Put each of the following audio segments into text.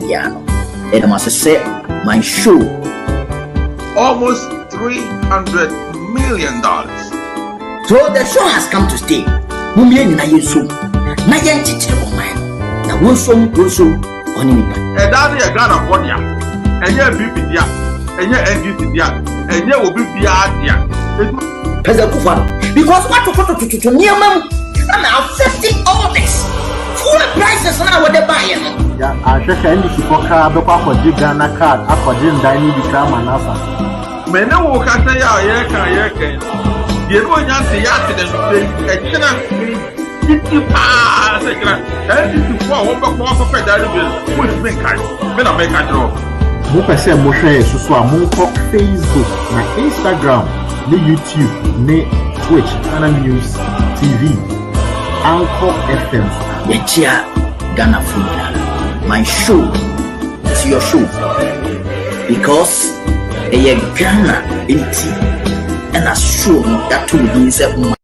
Piano. And I must say, my show. Almost $300 million. So the show has come to stay. Mumian na yesu. Na yen chichire mo man. Na wonsom oni nipa. E daddy e Ghana for dia. Enye BP dia. Enye NDC dia. Enye obi bia dia. Pesa kufa. Because what to niamam na affecting all this. Full prices na what they buy. Ya ahwehwe NDC koka be kwa Ghana card akwaje ndan ni bi kama nasa. Mene wo kata ya ye Ye no nyanse ya te de so e kina titi pa se kina e titi fo wo be ko fa da bi wo me kai me na me ka draw mo pese mo hwe susu a mo ko Facebook na Instagram na YouTube na Twitch TodayGhanaNews TV Anchor FM Yechia Ghana Food. My show is your show because a Ghana NT and I show that to be said.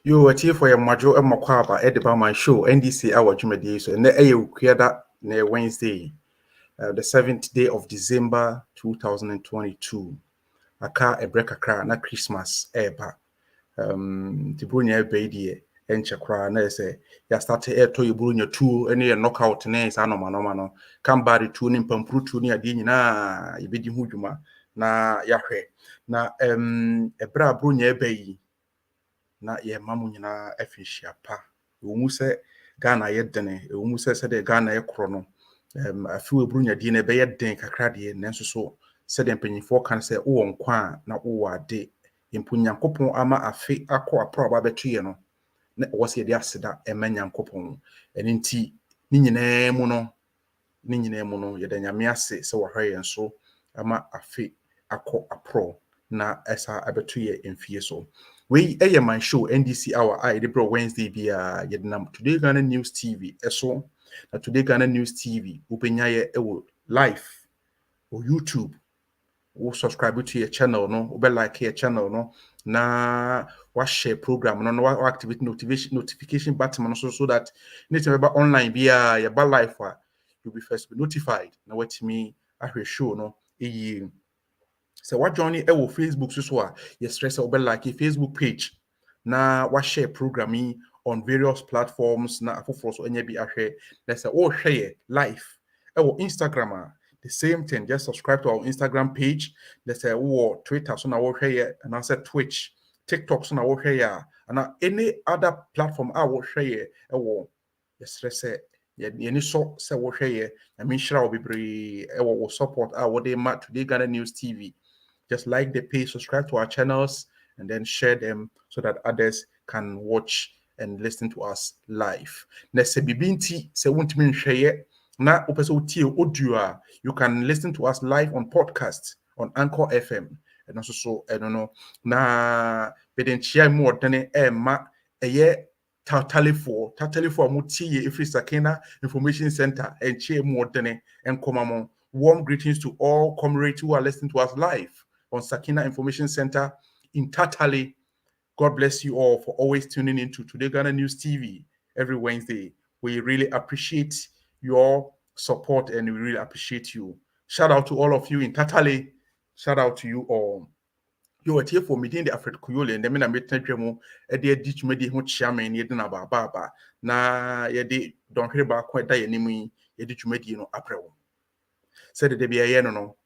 You were here for your major and Makwaba at the my show NDC Hour Jumedi. So, and a Wednesday, the 7th day of December 2022. Aka a break a crown, not Christmas, eba. The Brunia Badia and Chakra, and say, ya started air to you Brunia 2, and you knockout names, anomano. Come by the tuning Pamprutu near Dina, you bid hujuma, na Yahre. Na a bra Brunia Bay. Na ye mamu nyina afishia pa wo mu se Ghana yedene emu se de Ghana yekro no afi webrunya di na be yeden kakra de nanso so se de mpanyimfo kan se wo nkwa na wo ade mpo Nyankopɔn ama afi akɔ apro aba betuye no na wo se de aseda ema Nyankopɔn eni nti ni nyinaa mu no yɛda Nyame ase sɛ wɔhwɛ yɛn so ama afi akɔ apro na esa abetuye mfie so. We MyShow NDC Hour the bro Wednesday bia yednam Today Ghana News TV eso na Today Ghana News TV upenya ye ewo live or YouTube or subscribe to your channel no or like your channel no na what share program no no activate notification button so that anytime about online bia your live you'll be first be notified na what me I show no so what journey ewo Facebook so you stress or like a Facebook page na what share programming on various platforms na afoforo so enya bi ahwe let's say oh share live ewo Instagram the same thing, just subscribe to our Instagram page. Let's say oh Twitter so na wo share and I said Twitch, TikTok so na wo share and any other platform I will share ewo yes say any so say wo share I mean share will be brave ewo support our day Today Ghana News TV. Just like the page, subscribe to our channels, and then share them so that others can watch and listen to us live. Next, Bibinti se won't mean share na audio. You can listen to us live on podcast on Anchor FM, and also so I don't know na beden share more than ma totally for muti if Sakina Information Center and share more than and come warm greetings to all comrades who are listening to us live on Sakina Information Center in Tatale. God bless you all for always tuning into Today Ghana News TV every Wednesday. We really appreciate your support and we really appreciate you. Shout out to all of you in Tatale. Shout out to you all. You are here for meeting the African Kuyole and the men met Tentremo at the ditch medi who chairman yedina baba na yedi don't hear about quite die enemy yedit medi no april. Said the Debia no.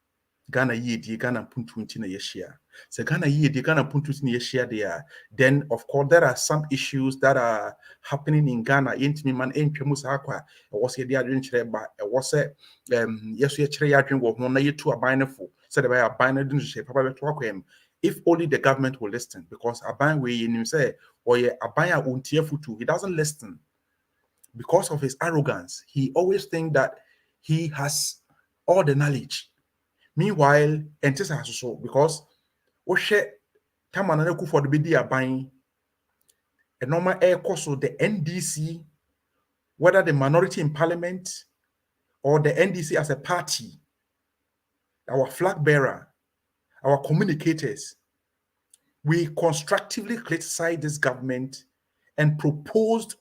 Ghana di Ghana puntu na yeshia. So Ghana di Ghana puntu na yeshia there. Then of course there are some issues that are happening in Ghana. Intimi man entwemu sakwa. Was ye dia adwen kire ba. Was yeso ye kire ya adwen wo ho na yetu abanefo. Said by abane dun hye papa beto akwem. If only the government will listen, because aban we in him say or ye abaya untie futu. He doesn't listen because of his arrogance. He always think that he has all the knowledge. Meanwhile, Entesa so because Oshe Tamanana for the Bidia buying a normal air course so the NDC, whether the minority in parliament or the NDC as a party, our flag bearer, our communicators, we constructively criticized this government and proposed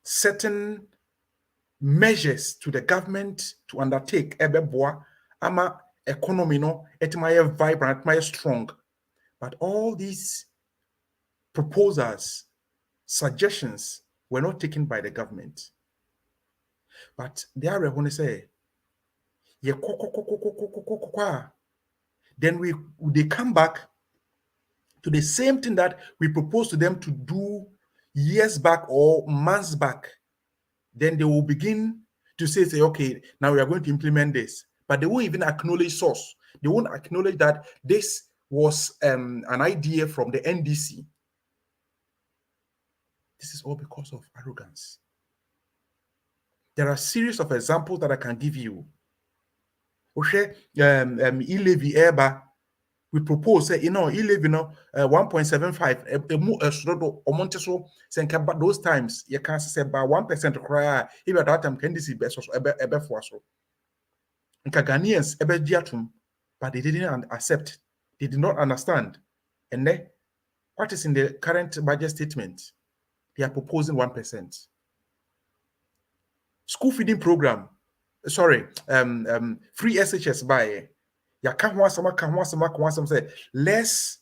certain measures to the government to undertake ebeboa ama economy no etmaye vibrant, etmaye strong. But all these proposals, suggestions were not taken by the government. But they are going to say, then they come back to the same thing that we proposed to them to do years back or months back. Then they will begin to say, okay, now we are going to implement this. But they won't even acknowledge source. They won't acknowledge that this was an idea from the NDC. This is all because of arrogance. There are a series of examples that I can give you. E-levy eba, we propose, e-levy 1.75. Those times, you can say about 1% cry. If at that time, NDC best also ebe for so. Ghanaians ebe diatum, but they didn't accept. They did not understand. And then, what is in the current budget statement? They are proposing 1%. School feeding program. Sorry, free SHS by. Ya can't want some say. Let's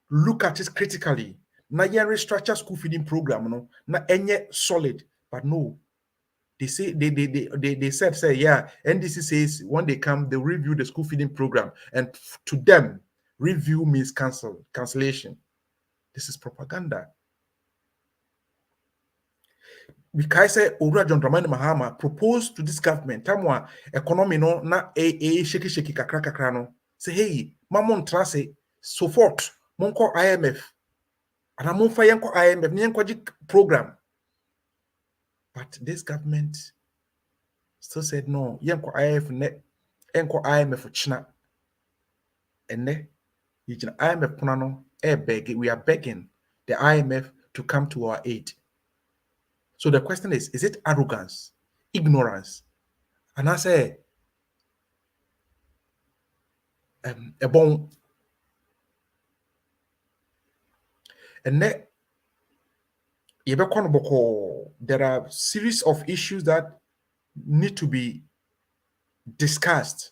look at it critically. Na ya restructure school feeding program, no. Na enye solid, but no. They say they said yeah. NDC says when they come, they review the school feeding program, and to them, review means cancellation. This is propaganda. because say Owura John Dramani Mahama proposed to this government time economy no na shaky kakra no say hey mamon trase so forth monko IMF and amonfa yenko IMF ni yenko program, but this government still said no yenko IMF ne yenko IMF china ene yijina IMF puna no we are begging the IMF to come to our aid. So the question is it arrogance, ignorance? And I say, a bon, and then there are series of issues that need to be discussed,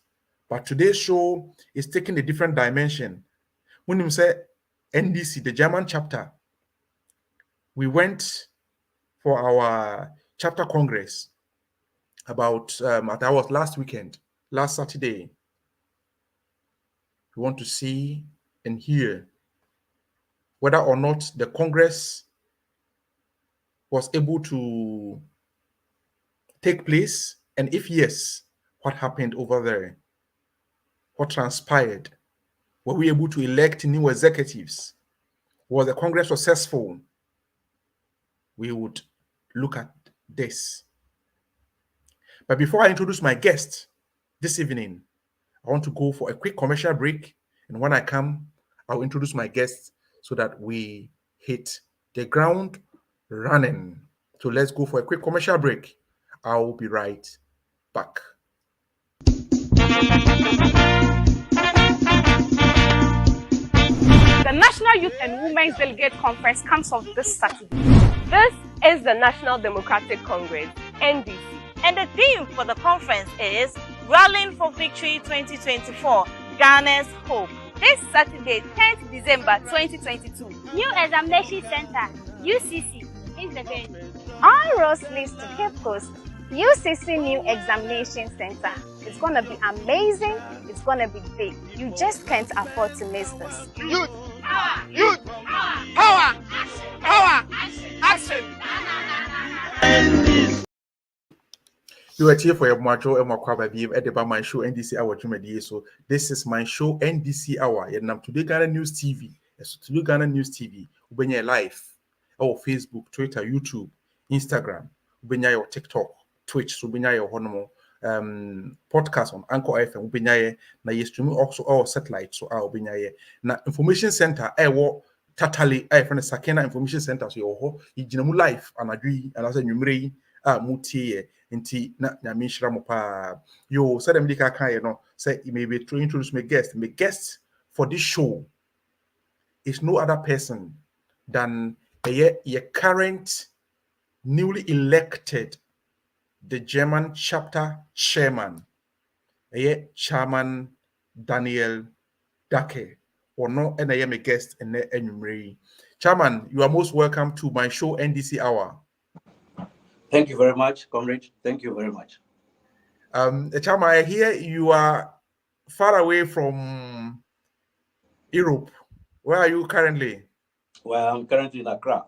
but today's show is taking a different dimension. When you say NDC, the German chapter, we went for our chapter congress about that was last weekend, last Saturday. We want to see and hear whether or not the Congress was able to take place, and if yes, what happened over there? What transpired? Were we able to elect new executives? Was the Congress successful? We would look at this. But before I introduce my guest this evening, I want to go for a quick commercial break, and when I come, I'll introduce my guests so that we hit the ground running. So let's go for a quick commercial break. I'll be right back. The National Youth and Women's Delegate Conference comes off this Saturday. This is the National Democratic Congress, NDC. And the theme for the conference is Rallying for Victory 2024, Ghana's Hope. This Saturday, 10th December 2022. New Examination Center, UCC, is the venue. On Rose leads to Cape Coast, UCC New Examination Center. It's going to be amazing. It's going to be big. You just can't afford to miss this. Youth, power, youth, power, power, action. You are here for your macho and makwaba beam at the MyShow NDC Hour. So this is MyShow NDC Hour. And I'm Today Ghana News TV. So Today Ghana News TV. When you're live, or Facebook, Twitter, YouTube, Instagram, when you're TikTok, Twitch, so when you're honomo podcast on Anchor FM, when you're na you streaming also our satellite, so our when you're na information center. Wo tatali from the Sakena Information Center. So you're live and agree and as a numeri mutie. Inti na nyamishra mo pa yo said them dika kan no say you may be to introduce my guest. My guest for this show is no other person than a current newly elected the German chapter chairman, a chairman Daniel Dake, or no, and I am a guest in the enumerate. Chairman, you are most welcome to MyShow NDC Hour. Thank you very much, comrade. Thank you very much. Chairman, I hear you are far away from Europe. Where are you currently? Well, I'm currently in Accra.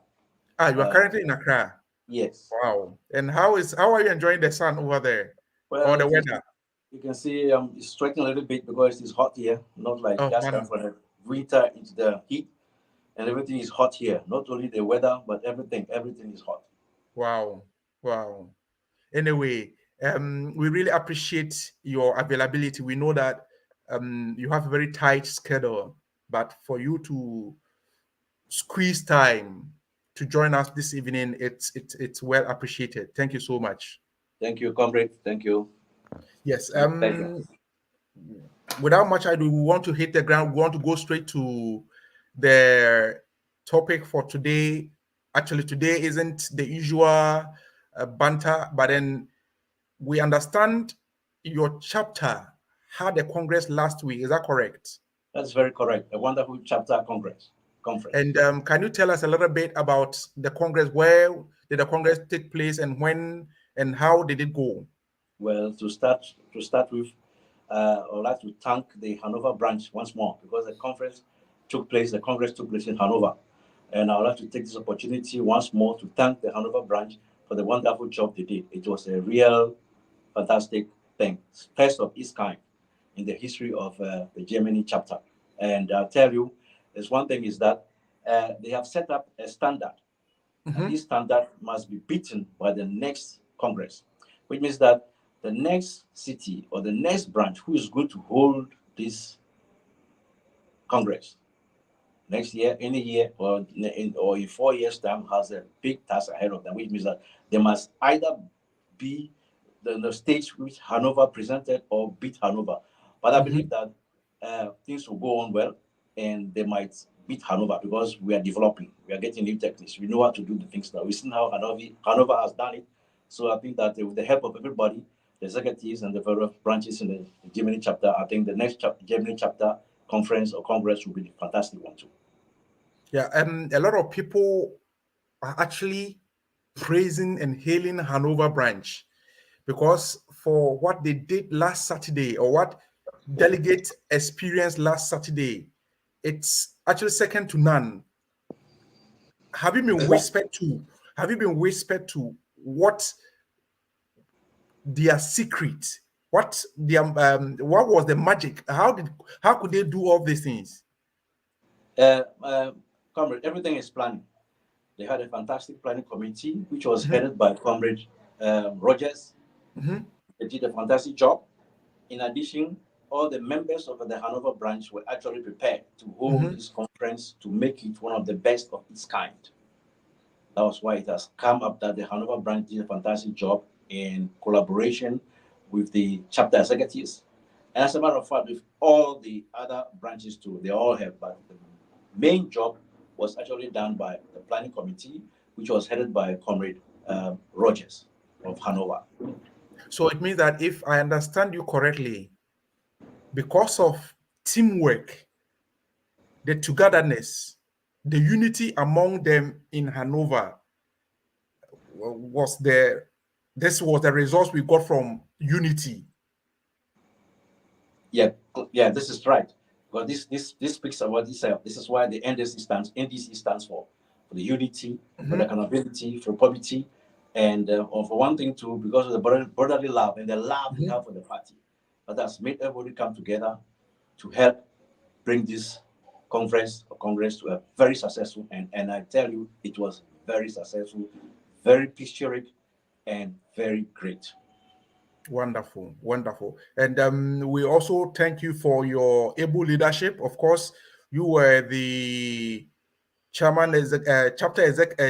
You are currently in Accra. Yes. Wow. And how are you enjoying the sun over there? Well, or the weather? You can see it's sweating a little bit because it's hot here. Not like just come from the winter into the heat, and everything is hot here. Not only the weather, but everything is hot. Wow. Anyway, we really appreciate your availability. We know that you have a very tight schedule, but for you to squeeze time to join us this evening, it's well appreciated. Thank you so much. Thank you, comrade. Thank you. Yes. Without much ado, we want to hit the ground. We want to go straight to the topic for today. Actually, today isn't the usual banter, but then we understand your chapter had a congress last week. Is that correct? That's very correct. A wonderful chapter conference. And can you tell us a little bit about the congress? Where did the congress take place, and when and how did it go? Well, to start with, I would like to thank the Hanover branch once more because the congress took place in Hanover. And I would like to take this opportunity once more to thank the Hanover branch, for the wonderful job they did. It was a real fantastic thing, first of its kind in the history of the Germany chapter. And I'll tell you, there's one thing is that they have set up a standard. And this standard must be beaten by the next Congress, which means that the next city or the next branch who is going to hold this Congress next year, any year, or in 4 years' time, has a big task ahead of them, which means that they must either be the stage which Hanover presented or beat Hanover. But I believe that things will go on well, and they might beat Hanover because we are developing, we are getting new techniques, we know how to do the things now. We've seen how Hanover has done it. So I think that with the help of everybody, the executives and the various branches in the Germany chapter, I think the next Germany chapter conference or congress will be a fantastic one too. Yeah, a lot of people are actually praising and hailing Hanover branch because for what they did last Saturday or what delegates experienced last Saturday, it's actually second to none. Have you been whispered to? Have you been whispered to what their secret? What was the magic? How could they do all these things? Comrade, everything is planning. They had a fantastic planning committee, which was headed by Comrade Rogers. They did a fantastic job. In addition, all the members of the Hanover branch were actually prepared to hold this conference to make it one of the best of its kind. That was why it has come up that the Hanover branch did a fantastic job in collaboration with the chapter executives. And as a matter of fact, with all the other branches too, they all have, but the main job was actually done by the planning committee, which was headed by Comrade Rogers of Hanover. So it means that if I understand you correctly, because of teamwork, the togetherness, the unity among them in Hanover was this was the results we got from unity. Yeah, this is right. Because this speaks about this. This is why the NDC stands for the unity, for the accountability, for poverty, and for one thing too, because of the brotherly love and the love we have for the party. That has made everybody come together to help bring this conference or congress to a very successful and I tell you, it was very successful, very picturesque, and very great. Wonderful, wonderful. And we also thank you for your able leadership. Of course, you were the chairman,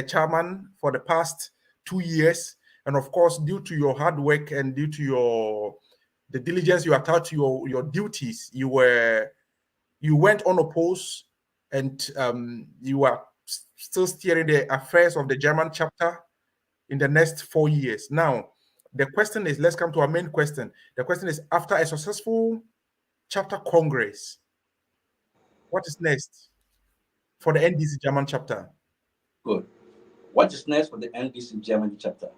chairman for the past 2 years. And of course, due to your hard work and due to the diligence you attached to your duties, you went unopposed, and you are still steering the affairs of the German chapter in the next 4 years. Now, the question is, let's come to our main question. The question is, after a successful chapter congress, what is next for the NDC German chapter? Good. What is next for the NDC Germany chapter?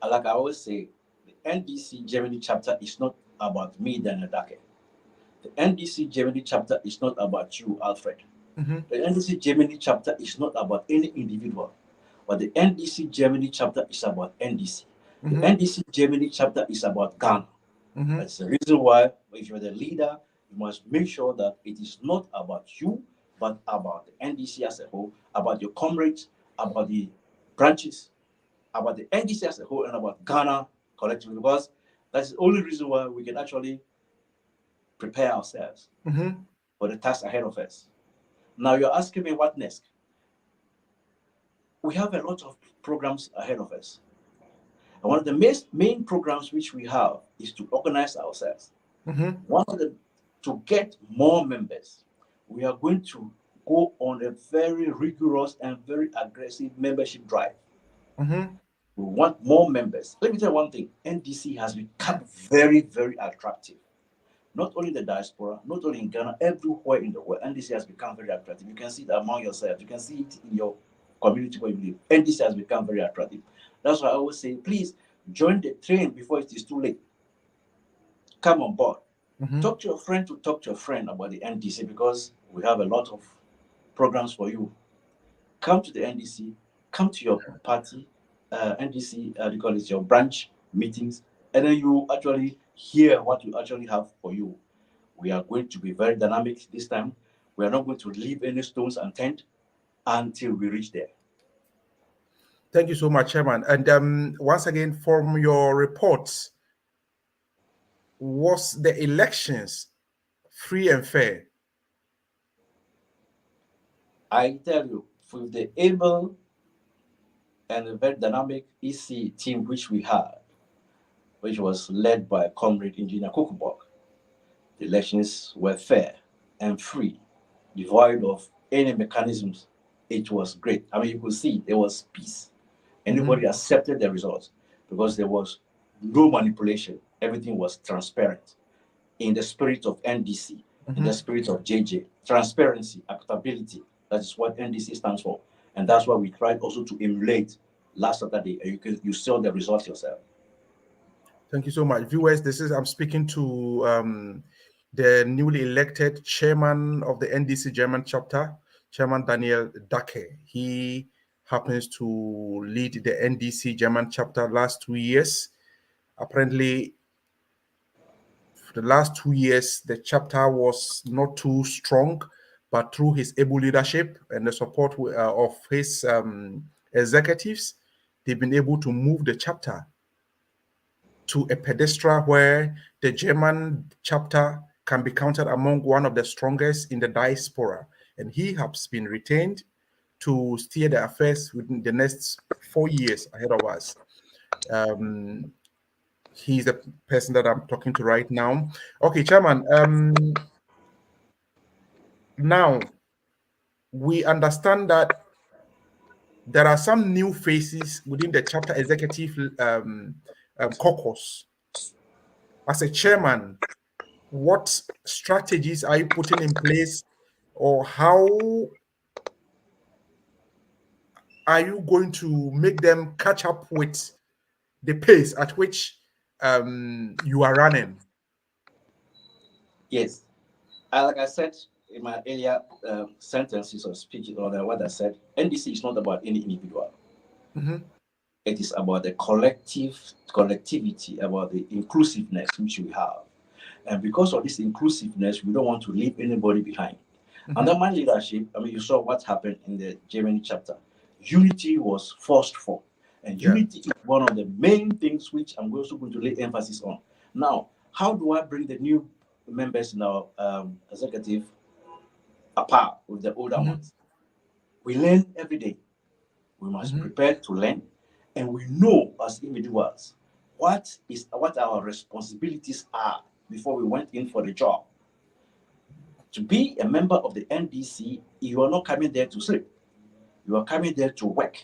Like I always say, the NDC Germany chapter is not about me, Daniel Dake. The NDC Germany chapter is not about you, Alfred. The NDC Germany chapter is not about any individual, but the NDC Germany chapter is about NDC. The NDC Germany chapter is about Ghana. That's the reason why, if you're the leader, you must make sure that it is not about you, but about the NDC as a whole, about your comrades, about the branches, about the NDC as a whole, and about Ghana collectively, because that's the only reason why we can actually prepare ourselves for the task ahead of us. Now you're asking me what next? We have a lot of programs ahead of us. And one of the main programs which we have is to organize ourselves. One of them, to get more members, we are going to go on a very rigorous and very aggressive membership drive. We want more members. Let me tell you one thing. NDC has become very, very attractive. Not only in the diaspora, not only in Ghana, everywhere in the world, NDC has become very attractive. You can see it among yourselves. You can see it in your community where you live. NDC has become very attractive. That's why I always say, please join the train before it is too late. Come on board. Talk to your friend about the NDC, because we have a lot of programs for you. Come to the NDC, come to your party, NDC, you call it your branch meetings, and then you actually hear what you actually have for you. We are going to be very dynamic this time. We are not going to leave any stones unturned until we reach there. Thank you so much, Chairman. And once again, from your reports, was the elections free and fair? I tell you, with the able and a very dynamic EC team which we had, which was led by Comrade Engineer Kukubok, the elections were fair and free, devoid of any mechanisms. It was great. I mean, you could see there was peace. Anybody accepted the results because there was no manipulation. Everything was transparent in the spirit of NDC, in the spirit of JJ. Transparency, accountability. That is what NDC stands for. And that's what we tried also to emulate last Saturday. And you saw the results yourself. Thank you so much. Viewers, I'm speaking to the newly elected chairman of the NDC German chapter, Chairman Daniel Dake. He happens to lead the NDC German chapter last 2 years. Apparently, for the last 2 years, the chapter was not too strong, but through his able leadership and the support of his executives, they've been able to move the chapter to a pedestal where the German chapter can be counted among one of the strongest in the diaspora. And he has been retained to steer the affairs within the next 4 years ahead of us. He's the person that I'm talking to right now. Okay, Chairman. Now, we understand that there are some new faces within the chapter executive caucus. As a chairman, what strategies are you putting in place, or how are you going to make them catch up with the pace at which you are running? Yes. Like I said in my earlier sentences or speech, or what I said, NDC is not about any individual. It is about the collectivity, about the inclusiveness which we have. And because of this inclusiveness, we don't want to leave anybody behind. Under my leadership, I mean, you saw what happened in the Germany chapter. Unity was forced for. And unity is one of the main things which I'm also going to lay emphasis on. Now, how do I bring the new members in our executive apart with the older ones? We learn every day. We must prepare to learn. And we know as individuals what our responsibilities are before we went in for the job. To be a member of the NDC, you are not coming there to sleep. You are coming there to work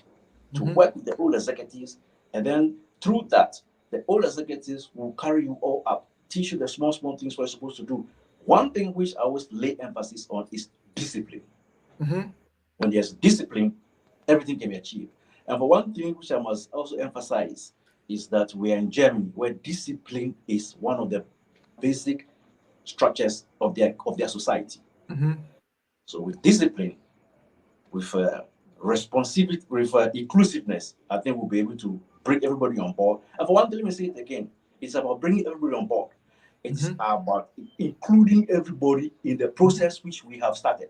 with the old executives. And then through that, the old executives will carry you all up, teach you the small things we're supposed to do. One thing which I always lay emphasis on is discipline. When there's discipline, everything can be achieved. And for one thing which I must also emphasize is that we are in Germany, where discipline is one of the basic structures of their society. So with discipline, with responsibility, with inclusiveness, I think we'll be able to bring everybody on board. And for one thing, let me say it again, it's about bringing everybody on board. It's about including everybody in the process which we have started.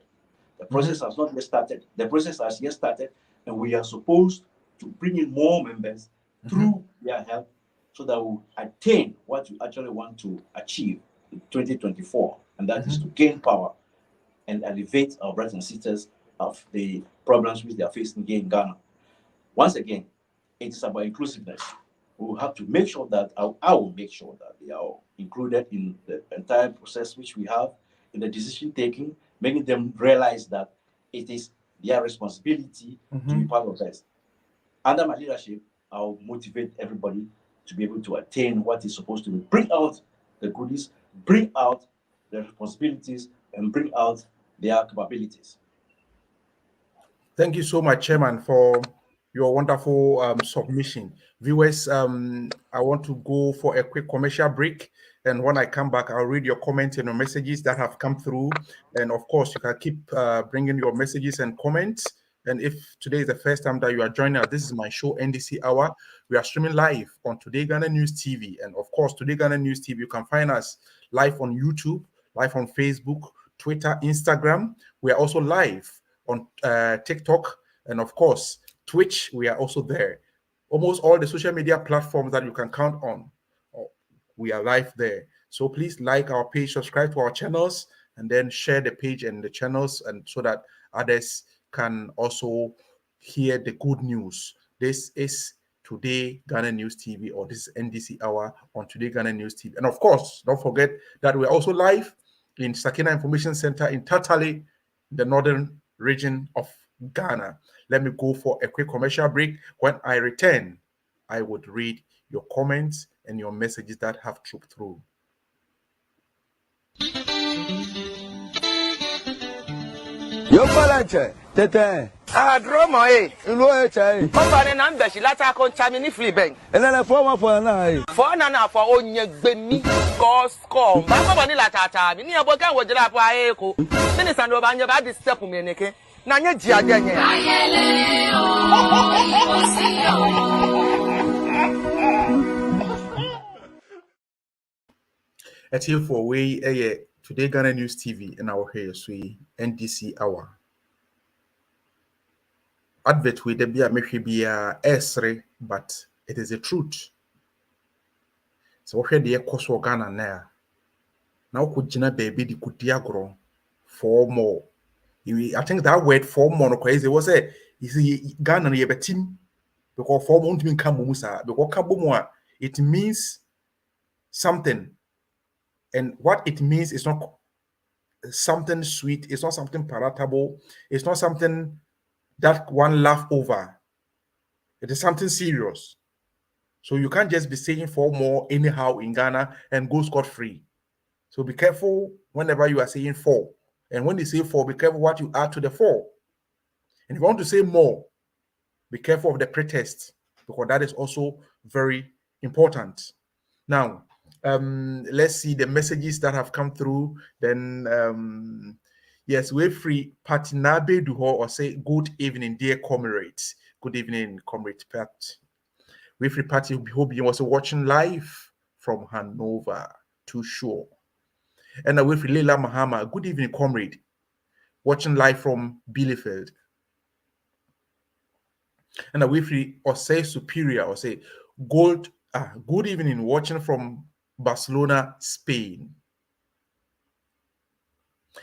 The process has not yet started. The process has yet started, and we are supposed to bring in more members through their help so that we attain what we actually want to achieve in 2024, and that is to gain power and elevate our brothers and sisters of the problems which they are facing here in Ghana. Once again, it is about inclusiveness. We will have to make sure that I will make sure that they are included in the entire process which we have in the decision taking, making them realize that it is their responsibility to be part of this. Under my leadership, I'll motivate everybody to be able to attain what is supposed to be. Bring out the goodies, bring out the responsibilities, and bring out their capabilities. Thank you so much, Chairman, for your wonderful submission. Viewers, I want to go for a quick commercial break. And when I come back, I'll read your comments and your messages that have come through. And of course, you can keep bringing your messages and comments. And if today is the first time that you are joining us, this is my show NDC Hour. We are streaming live on Today Ghana News TV. And of course, Today Ghana News TV, you can find us live on YouTube, live on Facebook, Twitter, Instagram. We are also live on TikTok. And of course, Twitch, we are also there. Almost all the social media platforms that you can count on, we are live there. So please like our page, subscribe to our channels, and then share the page and the channels, and so that others can also hear the good news. This is Today Ghana News TV, or this is NDC Hour on Today Ghana News TV. And of course, don't forget that we're also live in Sakina Information Center in Tatale, the northern region of Ghana. Let me go for a quick commercial break. When I return, I would read your comments and your messages that have trooped through. Yo Palanche, Tete. Ah, drama, eh? You know it, eh? Papa, and I'm Beshi, let's have a free bank. And then a former for an eye. For an hour for own your baby, cause, call. Papa, Tata, near Boga, what did I buy? Minister of Anya bad is step me, Nicky. Nanya Gia. At here for way, Today Ghana News TV and our here, NDC Hour. Advert with the beer maybe be a esre, but it is the truth. So here the course of Ghana now could Gina baby the could diagro 4 more. I think that word 4 more crazy was a Ghana ye team because 4 won't mean Kamumusa because Kabumwa it means something. And what it means is not something sweet, it's not something palatable, it's not something that one laugh over. It is something serious. So you can't just be saying 4 more anyhow in Ghana and go scot-free. So be careful whenever you are saying 4. And when you say 4, be careful what you add to the 4. And if you want to say more, be careful of the pretext, because that is also very important. Now, let's see the messages that have come through. Then yes, we're free Patinabe Duho or say good evening, dear comrades. Good evening, comrade Pat. We're free party hope you was watching live from Hanover to Shore. And we're free Leila Mahama. Good evening, comrade. Watching live from Bielefeld. And we're free or say Superior or say good evening, watching from Barcelona, Spain.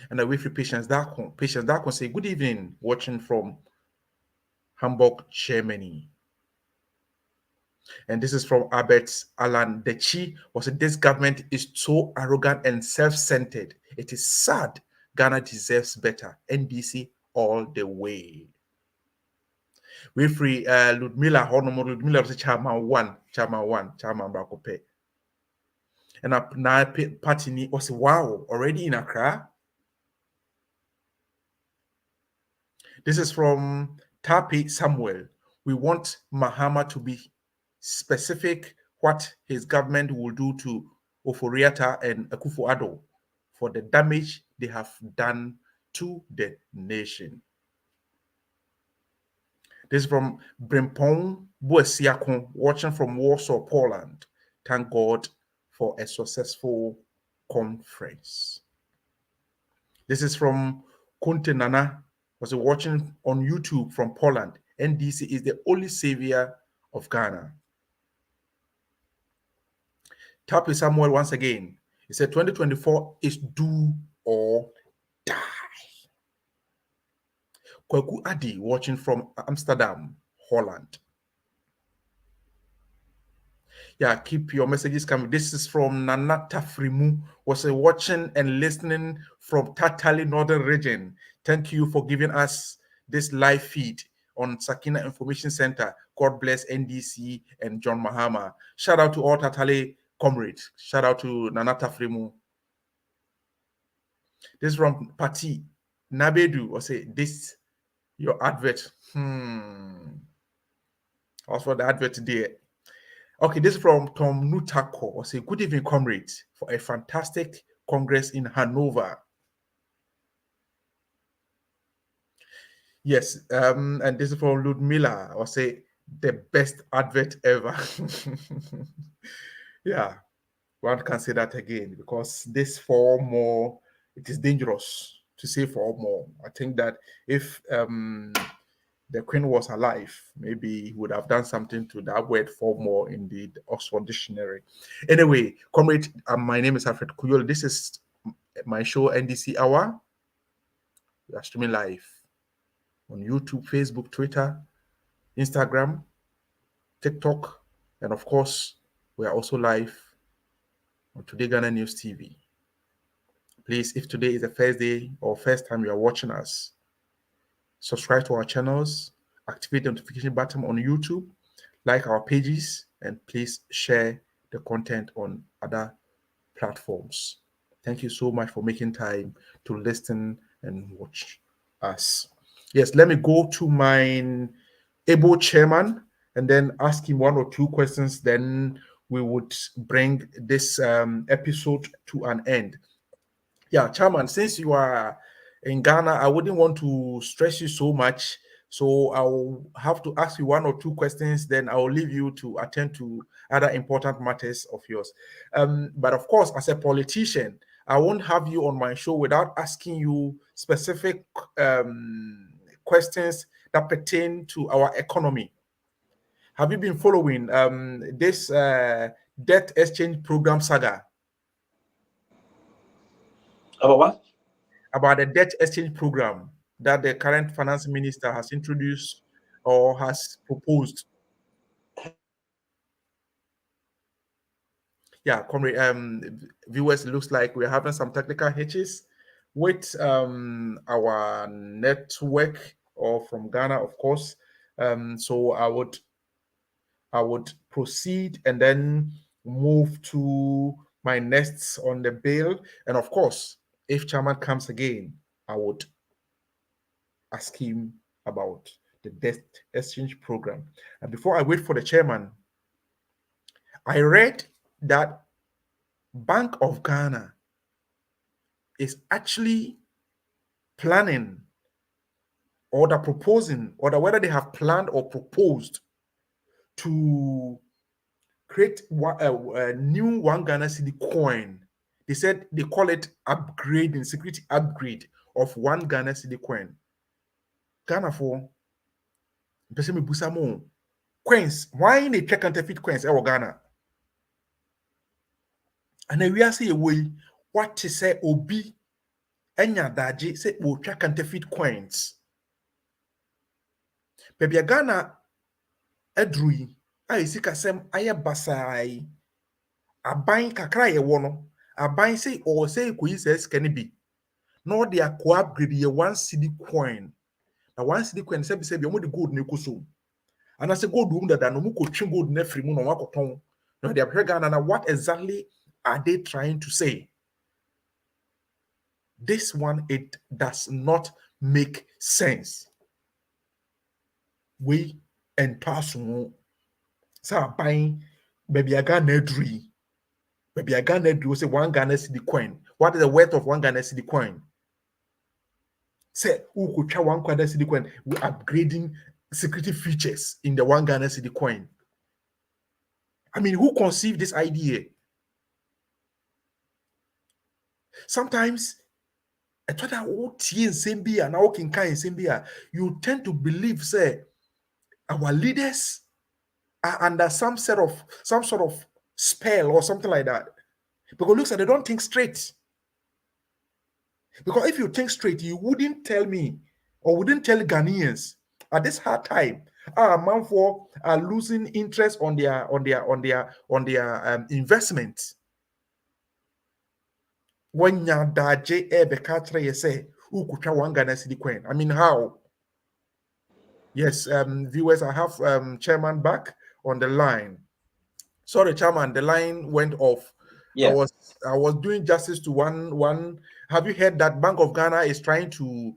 And away for Patience Darkon say good evening, watching from Hamburg, Germany. And this is from Albert Alan Dechi. Was this government is so arrogant and self-centered. It is sad. Ghana deserves better. NDC all the way. We free Ludmila Honomo Ludmila was Chairman 1, Chairman Bakope. And now Patini was wow, already in Accra. This is from Tapi Samuel. We want Mahama to be specific what his government will do to Oforiatta and Akufo-Addo for the damage they have done to the nation. This is from Brimpong Buesiakon, watching from Warsaw, Poland. Thank God for a successful conference. This is from Kunte Nana, was watching on YouTube from Poland. NDC is the only savior of Ghana. Tapi Samuel once again. He said 2024 is do or die. Kwaku Adi watching from Amsterdam, Holland. Yeah, keep your messages coming. This is from Nanata Frimu, was watching and listening from Tatali Northern Region. Thank you for giving us this live feed on Sakina Information Center. God bless NDC and John Mahama. Shout out to all Tatali comrades. Shout out to Nanata Frimu. This is from Pati Nabedu, was this your advert. Also for the advert today. Okay, this is from Tom Nutako. Or say good evening, comrades, for a fantastic congress in Hanover. Yes, and this is from Ludmila. I'll say the best advert ever. Yeah, one can say that again because this for more, it is dangerous to say for more. I think that if the Queen was alive, maybe he would have done something to that word for more in the Oxford Dictionary. Anyway, comrade, my name is Alfred Kuyol. This is my show NDC Hour. We are streaming live on YouTube, Facebook, Twitter, Instagram, TikTok, and of course, we are also live on Today Ghana News TV. Please, if today is the first day or first time you are watching us, subscribe to our channels, activate the notification button on YouTube, like our pages, and please share the content on other platforms. Thank you so much for making time to listen and watch us. Yes, let me go to my able chairman and then ask him one or two questions. Then we would bring this episode to an end. Yeah, chairman, since you are in Ghana, I wouldn't want to stress you so much. So I'll have to ask you one or two questions, then I'll leave you to attend to other important matters of yours. But of course, as a politician, I won't have you on my show without asking you specific questions that pertain to our economy. Have you been following this debt exchange program saga? About what? About the debt exchange program that the current finance minister has introduced or has proposed. Yeah, comrade, viewers, it looks like we're having some technical hitches with our network or from Ghana, of course. So I would proceed and then move to my next on the bill. And of course, if chairman comes again, I would ask him about the debt exchange program. And before I wait for the chairman, I read that Bank of Ghana is actually planning or they're proposing, or whether they have planned or proposed to create a new one Ghana cedi coin. They said they call it upgrading, security upgrade of one Ghana cedi coin. Ghana for person me busamo coins. Why they check counterfeit coins in Ghana? And then we are saying way what to say obi enya daji say we check counterfeit coins. Baby Ghana edrui I see kasem aye basai aban kakra ye wono aban say or say ko yi says can be no they are co-upgrade ye one cedi coin. Na one cedi coin say be omo the gold na ekoso. And I say gold room that no mu ko twi gold na free mu no wakoton. No they are Ghana na what exactly are they trying to say? This one, it does not make sense. We and pass so buying baby a Ghana tree. Baby a Ghana tree say one Ghana cedi coin. What is the worth of one Ghana cedi coin? Say who could try one Ghana cedi coin? We're upgrading security features in the one Ghana cedi coin. I mean, who conceived this idea? Sometimes you tend to believe, say, our leaders are under some sort of spell or something like that. Because it looks like they don't think straight. Because if you think straight, you wouldn't tell me or wouldn't tell Ghanaians at this hard time, man for are losing interest on their investment. When ya daje ebe katre ye say ukucha one Ghana cedi coin. I mean, how? Yes, viewers, I have chairman back on the line. Sorry, chairman, the line went off. Yeah. I was doing justice to one. Have you heard that Bank of Ghana is trying to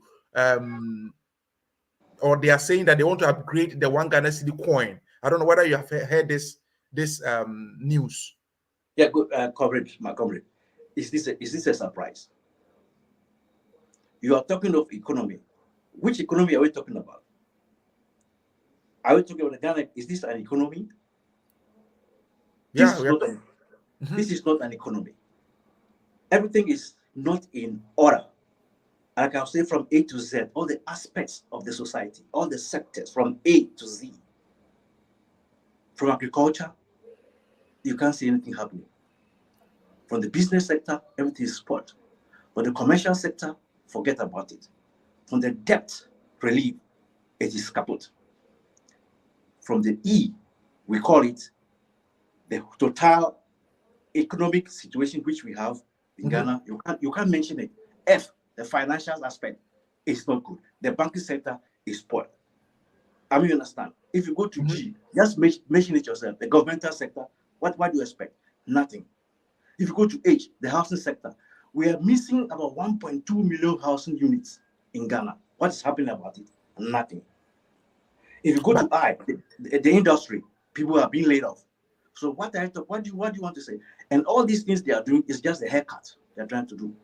or they are saying that they want to upgrade the one Ghana cedi coin? I don't know whether you have heard this news. Yeah, good, comrade, my comrade. Is this a surprise? You are talking of economy. Which economy are we talking about? Are we talking about Ghana? Is this an economy? This is not an economy. Everything is not in order. Like I'll say from A to Z, all the aspects of the society, all the sectors from A to Z. From agriculture, you can't see anything happening. From the business sector, everything is spoiled. But the commercial sector, forget about it. From the debt relief, it is kaput. From the E, we call it the total economic situation which we have in Ghana. You can't mention it. F, the financial aspect, is not good. The banking sector is spoiled. I mean, you understand? If you go to G, just mention it yourself. The governmental sector, what do you expect? Nothing. If you go to H, the housing sector, we are missing about 1.2 million housing units in Ghana. What is happening about it? Nothing. If you go to I, the industry, people are being laid off. So what do you want to say? And all these things they are doing is just a haircut they're trying to do.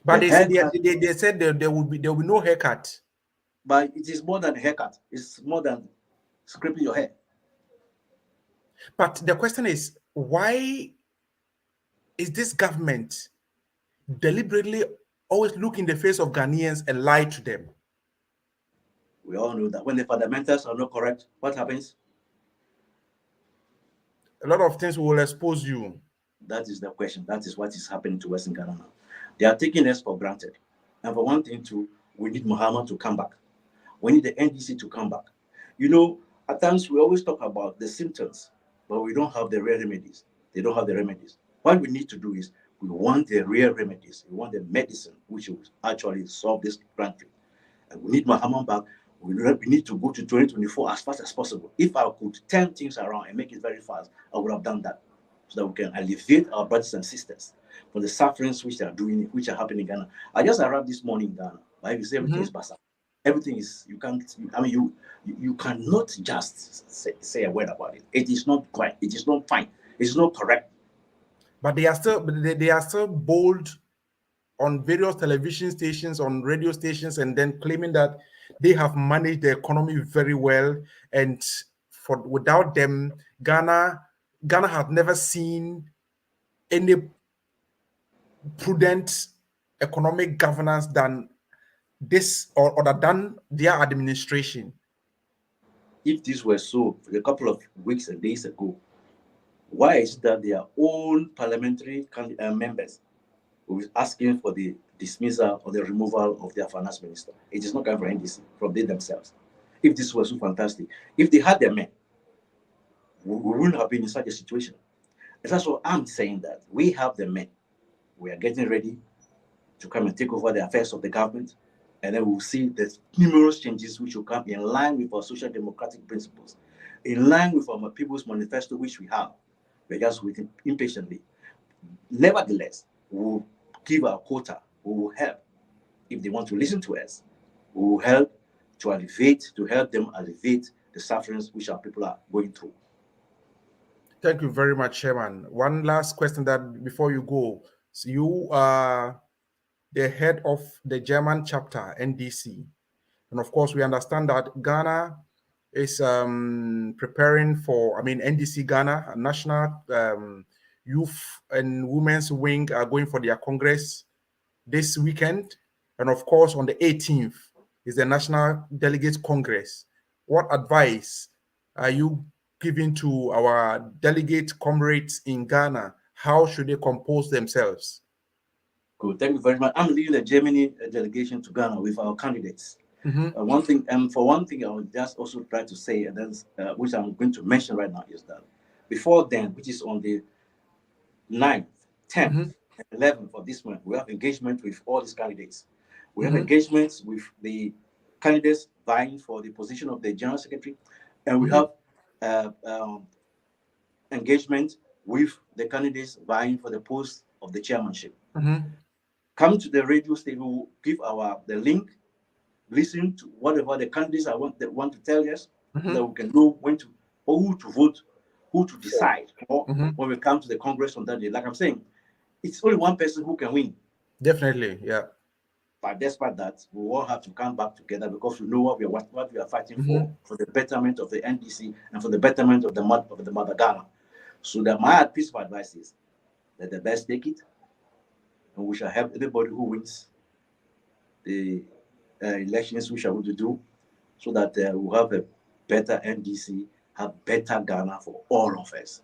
But they said there will be no haircut. But it is more than a haircut. It's more than scraping your hair. But the question is, why is this government deliberately always look in the face of Ghanaians and lie to them? We all know that when the fundamentals are not correct, what happens? A lot of things will expose you. That is the question. That is what is happening to Western Ghana now. They are taking us for granted. And for one thing, too, we need Muhammad to come back. We need the NDC to come back. You know, at times we always talk about the symptoms, but we don't have the real remedies. They don't have the remedies. What we need to do is we want the real remedies. We want the medicine which will actually solve this country. And we need Muhammad back. We need to go to 2024 as fast as possible. If I could turn things around and make it very fast, I would have done that so that we can alleviate our brothers and sisters for the sufferings which they are doing, which are happening in Ghana. I just arrived this morning in Ghana. Like you say, everything is basa. Everything is, you cannot just say a word about it. It is not right. It is not fine. It is not correct. But they are still bold on various television stations, on radio stations, and then claiming that they have managed the economy very well, and without them, Ghana has never seen any prudent economic governance than this or than their administration. If this were so a couple of weeks and days ago, why is that their own parliamentary members who is asking for the dismissal or the removal of their finance minister? It is not coming from NDC, from they themselves. If this was so fantastic, if they had their men, we wouldn't have been in such a situation. And that's what I'm saying, that we have the men. We are getting ready to come and take over the affairs of the government, and then we'll see the numerous changes which will come in line with our social democratic principles, in line with our People's Manifesto, which we have. We're just waiting impatiently. Nevertheless, we'll give our quota. We will help. If they want to listen to us, we will help to help them alleviate the sufferings which our people are going through. Thank you very much, Chairman. One last question that before you go. So you are the head of the German chapter, NDC. And of course, we understand that Ghana is preparing for, NDC Ghana, a national youth and women's wing are going for their Congress this weekend. And of course, on the 18th is the National Delegate Congress. What advice are you giving to our delegate comrades in Ghana? How should they compose themselves? Good. Thank you very much. I'm leading the Germany delegation to Ghana with our candidates. One thing, I would just also try to say, and that's which I'm going to mention right now, is that before then, which is on the 9th, 10th, and 11th of this month, we have engagement with all these candidates. We have engagements with the candidates vying for the position of the General Secretary, and we have engagement with the candidates vying for the post of the chairmanship. Come to the radio station, we will give the link, listen to whatever the candidates want to tell us, so that we can know who to vote, who to decide. When we come to the Congress on that day, like I'm saying, it's only one person who can win. Definitely, yeah. But despite that, we all have to come back together because we know what we are fighting for the betterment of the NDC and for the betterment of the mother Ghana. So that my piece of advice is let the best take it, and we shall help everybody who wins the elections we shall want to do, so that we'll have a better NDC, have better Ghana for all of us.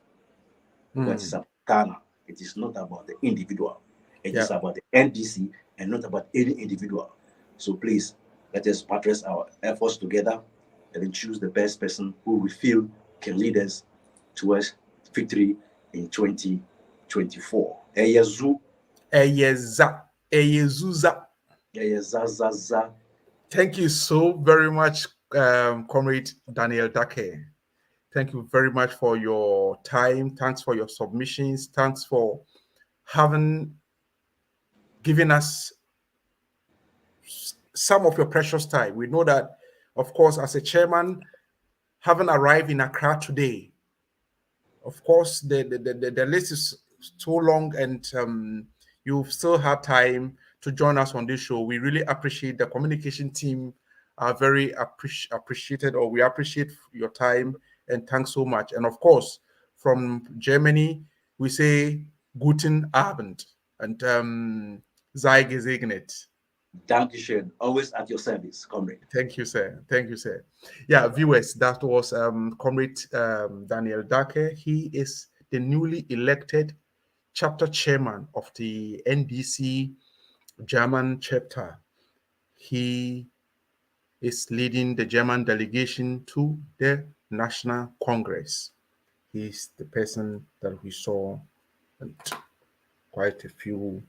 Because it's about Ghana. It is not about the individual. It is about the NDC and not about any individual. So please, let us buttress our efforts together and then choose the best person who we feel can lead us towards victory in 2024. Eyezu. Eyeza. Eyezuza. Eyezazaza. Thank you so very much, Comrade Daniel Dake. Thank you very much for your time. Thanks for your submissions. Thanks for giving us some of your precious time. We know that, of course, as a chairman, having arrived in Accra today, of course, the list is too long, and you've still had time to join us on this show. We really appreciate the communication team are very appreciated, or we appreciate your time, and thanks so much. And of course, from Germany, we say Guten Abend and sei gesegnet. Dankeschön. Always at your service, comrade. Thank you, sir. Thank you, sir. Yeah, viewers, that was Comrade Daniel Dake. He is the newly elected chapter chairman of the NDC German chapter. He is leading the German delegation to the National Congress. He's the person that we saw quite a few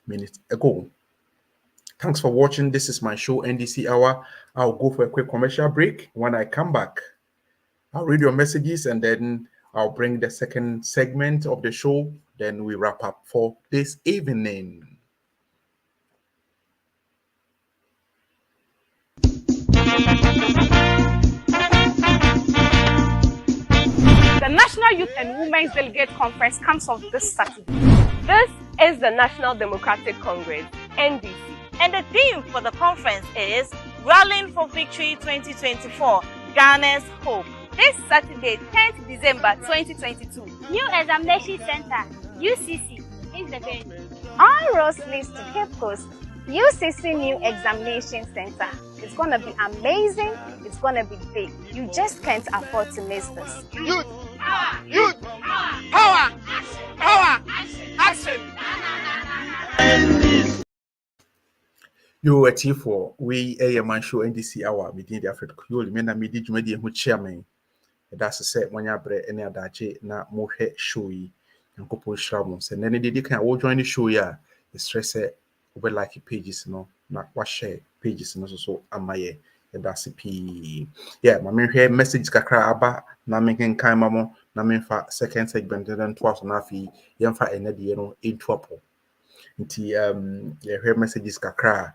minutes ago. Thanks for watching. This is my show, NDC Hour. I'll go for a quick commercial break. When I come back, I'll read your messages, and then I'll bring the second segment of the show. Then we wrap up for this evening. The National Youth and Women's Delegate Conference comes off this Saturday. This is the National Democratic Congress, NDC. And the theme for the conference is Rallying for Victory 2024, Ghana's Hope. This Saturday, 10th December 2022. New Examination Center, UCC, is the venue. On roads leads to Cape Coast, UCC New Examination Center. It's going to be amazing. It's going to be big. You just can't afford to miss this. Youth, power, youth, power, power, action. You were for we a MyShow NDC Hour within the Africa. You remember me did you who chairman? That's a set when you bread any other na more showy and couple shrubs. And then they can all join the show. Yeah, the stress over like pages, no, not what share pages, and also am my that's a P. Yeah, my main message kakra aba na making kind mamo na main for second segment then twice na fi yam fa enedi no into apo. Nti yeah, messages kakra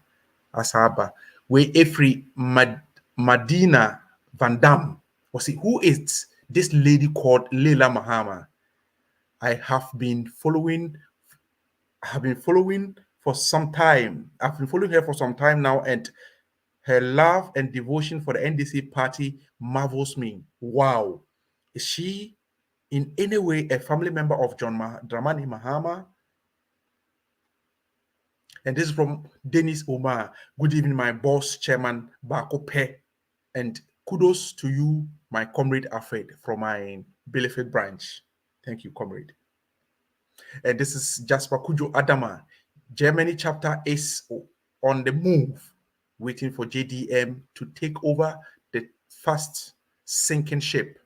asaba we every Madina Van Dam was it who is this lady called Leila Mahama? I have been following for some time. I've been following her for some time now, and her love and devotion for the NDC party marvels me. Wow. Is she in any way a family member of John Dramani Mahama? And this is from Dennis Omar. Good evening, my boss, Chairman Bakope. And kudos to you, my comrade Alfred, from my Bielefeld branch. Thank you, comrade. And this is Jasper Kujo Adama. Germany chapter is on the move, waiting for JDM to take over the fast sinking ship.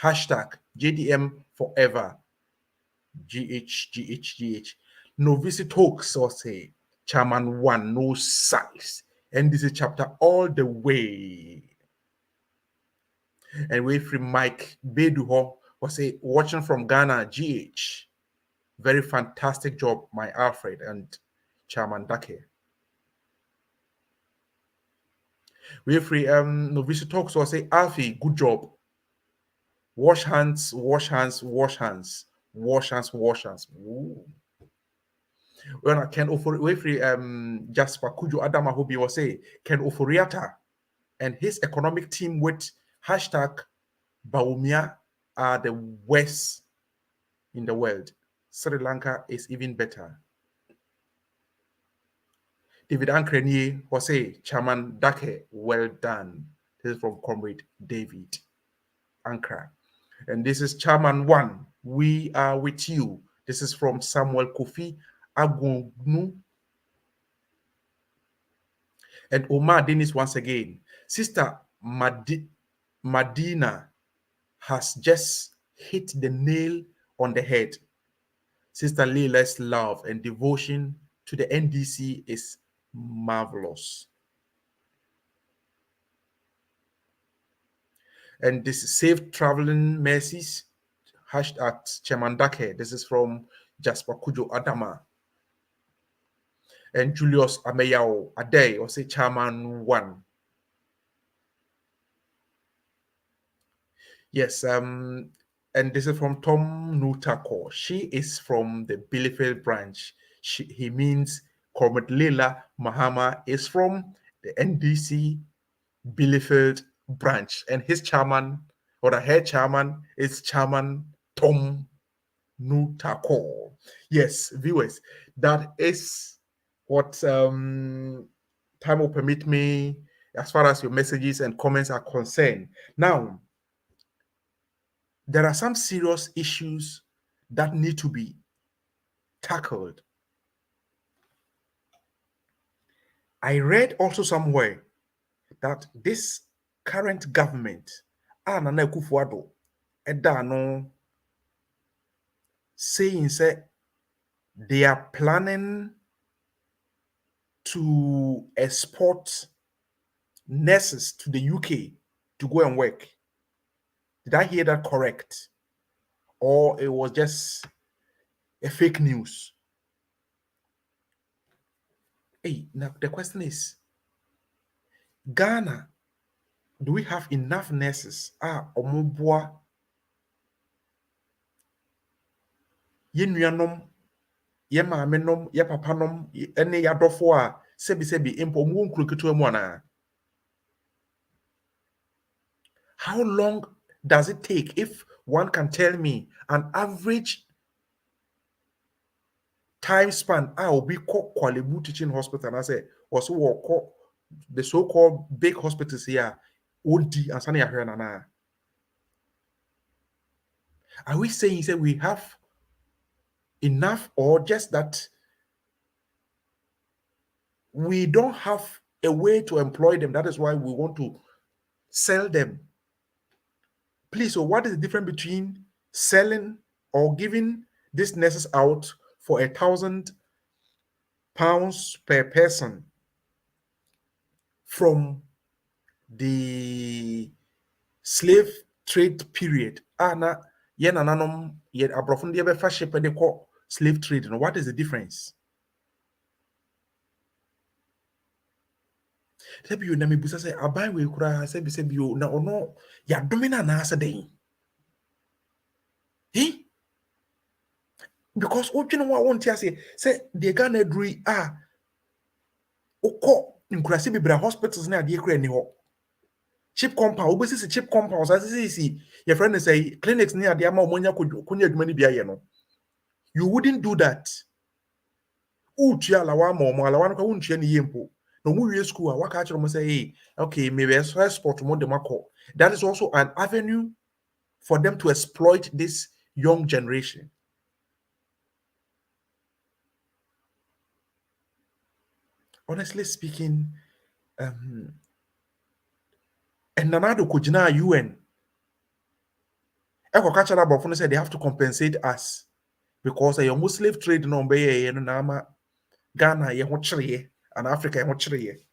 Hashtag JDM forever. GH. No visit hoax or say Chairman one, no size. And this is chapter all the way. And we from Mike Beduho was say watching from Ghana, GH. Very fantastic job, my Alfred and Chairman Dake. We free Novice Talks will say Alfie, good job. Wash hands, wash hands, wash hands, wash hands, wash hands. Ooh. When Ken Ofori Jasper Kujo Adama Hobi was say Ken Oforiata and his economic team with hashtag Baumia are the worst in the world. Sri Lanka is even better. David Ankreni was say Chairman Dake, well done. This is from Comrade David Ankra. And this is Chairman 1. We are with you. This is from Samuel Kofi Agunu. And Omar Dennis once again. Sister Madina has just hit the nail on the head. Sister Leila's love and devotion to the NDC is marvelous. And this is safe traveling mercies. Hashtag Chairman Dake. This is from Jasper Kujo Adama. And Julius Ameyao Ade, or say Chairman 1. Yes, and this is from Tom Nutako. She is from the Bielefeld branch. He means Comrade Leila Mahama is from the NDC Bielefeld branch, and his chairman or the head chairman is Chairman Tom Nutako. Yes, viewers, that is what time will permit me as far as your messages and comments are concerned. Now, there are some serious issues that need to be tackled. I read also somewhere that this current government, Nana Akufo-Addo, Edano, saying say they are planning to export nurses to the UK to go and work. Did I hear that correct? Or it was just a fake news? Hey, now the question is, Ghana, do we have enough nurses? Omubwa ye nuanom, ye maamenom, ye papanom, ene ya dofo a sebi impo mu nkruketu mu ana. How long does it take, if one can tell me an average time span will be called Kwalebu Teaching Hospital, and I say also call the so-called big hospitals here, Odi and Sani Ahrenana. Are we saying that we have enough, or just that we don't have a way to employ them? That is why we want to sell them. Please, so what is the difference between selling or giving these nurses out for £1,000 per person from the slave trade period? Slave trade. What is the difference? Sebi na me busa say aban we kura sebi na ono ya domina na asa den. Because option wa won tia say the Ghana dri okọ nkurase bibra hospitals na ade kura ni ho. Chip compound obesi chip compounds as see your friend say clinics ni ade ama omonya konya adwuma ni bia ye no. You wouldn't do that. Utia lawa ma omo alawa no ka wuntua ni yempo. No mu school waka actually say, hey, okay, maybe export more demako. That is also an avenue for them to exploit this young generation. Honestly speaking, and Nanado Kujina UN, Eko Kachara Bofuna said they have to compensate us because a young slave trade no be nama Ghana ye and Africa ye.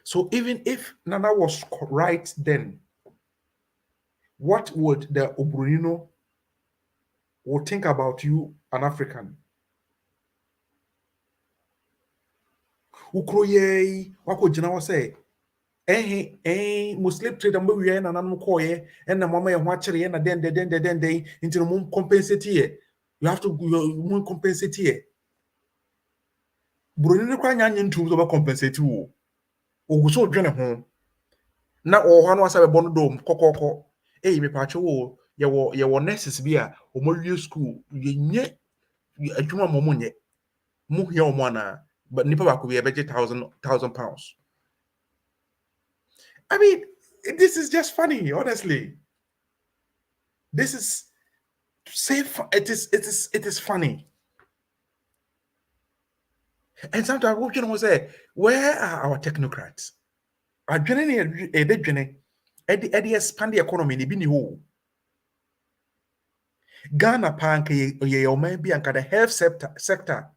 So even if Nana was right then, what would the Obrunino would think about you, an African? Ukroye, wako jina say, Muslim trade and we and an koye, and the mama and watcher and then into the moon compensate here. You have to compensate here. Bruni ne kwa nyanye ntu so compensate wo. Oguso dwene ho. Na o no asa be bono dom kokoko. Me pacho wo ye wo nurses bi a o mawie school ye nye adwuma mo nye. Mu hia o mo na but nipa ba ko be budget £1,000. I mean, this is just funny, honestly. This is safe. It is funny. And sometimes what you say, where are our technocrats? Are journey expand the economy ni bini ho. Ghana pank ye o maybe the health sector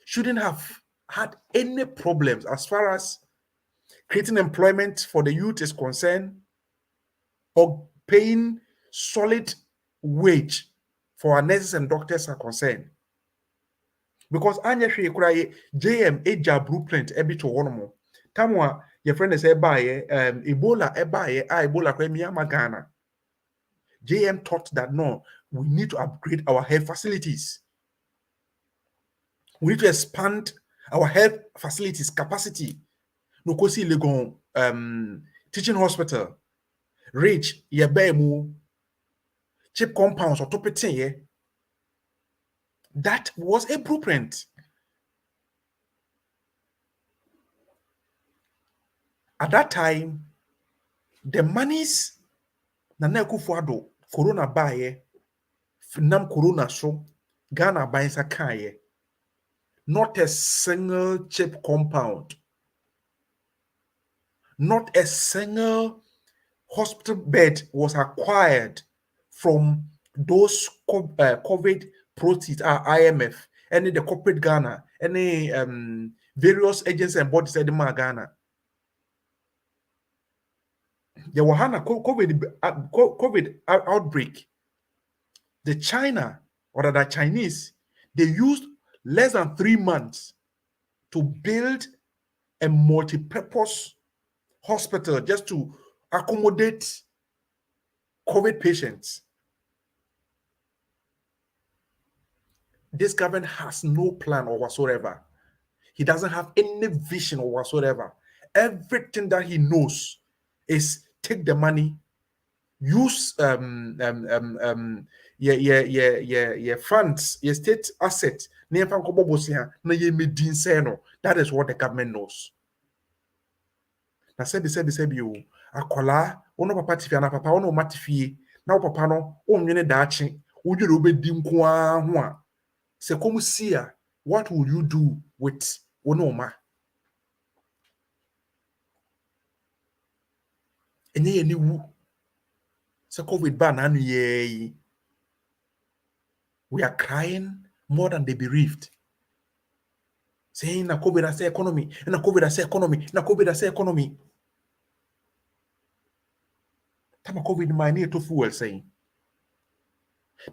shouldn't have had any problems as far as creating employment for the youth is concerned, or paying solid wage for our nurses and doctors are concerned. Because anya hwe kura JM eja blueprint ebi to wono tamwa your friend is ebaye Ebola ebaye Ebola kwa miyama Ghana. JM thought that no, we need to upgrade our health facilities. We need to expand our health facilities capacity. No kosi legon teaching hospital reach yebemu chip compounds or topetin ye. That was a blueprint. At that time, the monies Nana Kufuado corona baye nam corona so Ghana buys a kaye. Not a single chip compound, not a single hospital bed was acquired from those COVID proceeds, IMF, any the corporate Ghana, any various agencies and bodies in Ghana. There was a COVID outbreak. The China, or the Chinese, they used less than 3 months to build a multi-purpose hospital just to accommodate COVID patients. This government has no plan or whatsoever. He doesn't have any vision or whatsoever. Everything that he knows is take the money, use funds, your state asset. That is what the government knows. Na sebi you akola ono papa tifia na papa ono matifie na papa no onwene daachi wodwere obedi nko a ho a se komu sia, what will you do with ono ma? Enye ni wu se COVID ban anu ye. We are crying more than the bereaved, saying na COVID has economy, na COVID has economy, na COVID has economy. Tama COVID might need to fuel saying.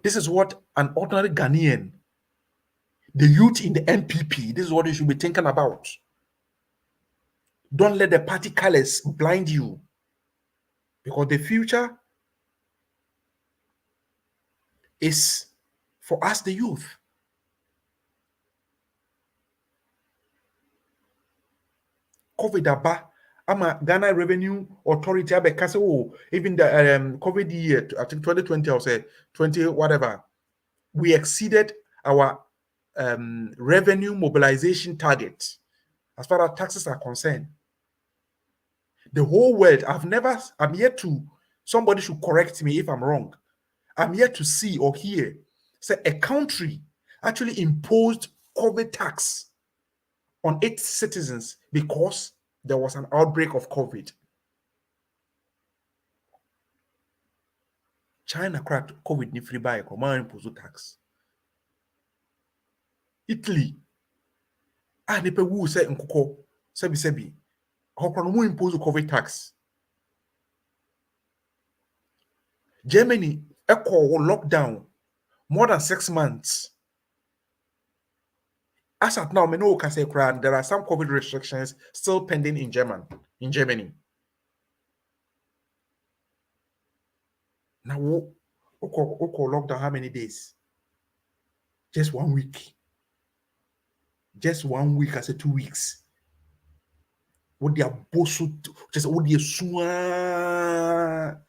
This is what an ordinary Ghanaian, the youth in the NPP, this is what you should be thinking about. Don't let the party colors blind you, because the future is for us, the youth. COVID aba, ama Ghana Revenue Authority abekase oh, even the COVID year, I think 2020 or say 20 whatever, we exceeded our revenue mobilization target as far as taxes are concerned. The whole world, I'm yet to, somebody should correct me if I'm wrong. I'm yet to see or hear say a country actually imposed COVID tax on its citizens because there was an outbreak of COVID. China cracked COVID ni free buy command impose tax. Italy, they pay who say nkoko sebi. How can we impose COVID tax? Germany, echo lockdown more than 6 months. As at now, there are some COVID restrictions still pending in Germany. Now, Oko lockdown how many days? Just 1 week. Just 1 week, I said 2 weeks. What they are both just what they swa.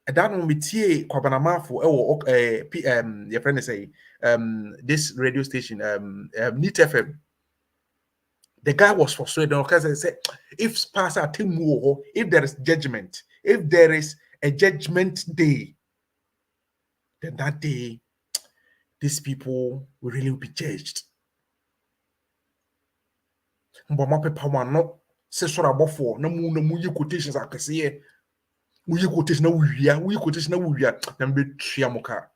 That one metie kwabanamafo your friend say this radio station Neat FM. The guy was frustrated because he said, if there is judgment, if there is a judgment day, then that day these people will really be judged. Mboma pepa wano se sora bofo na mu yi quotations akese mu yi quotation na wuwia na mbe tria moka.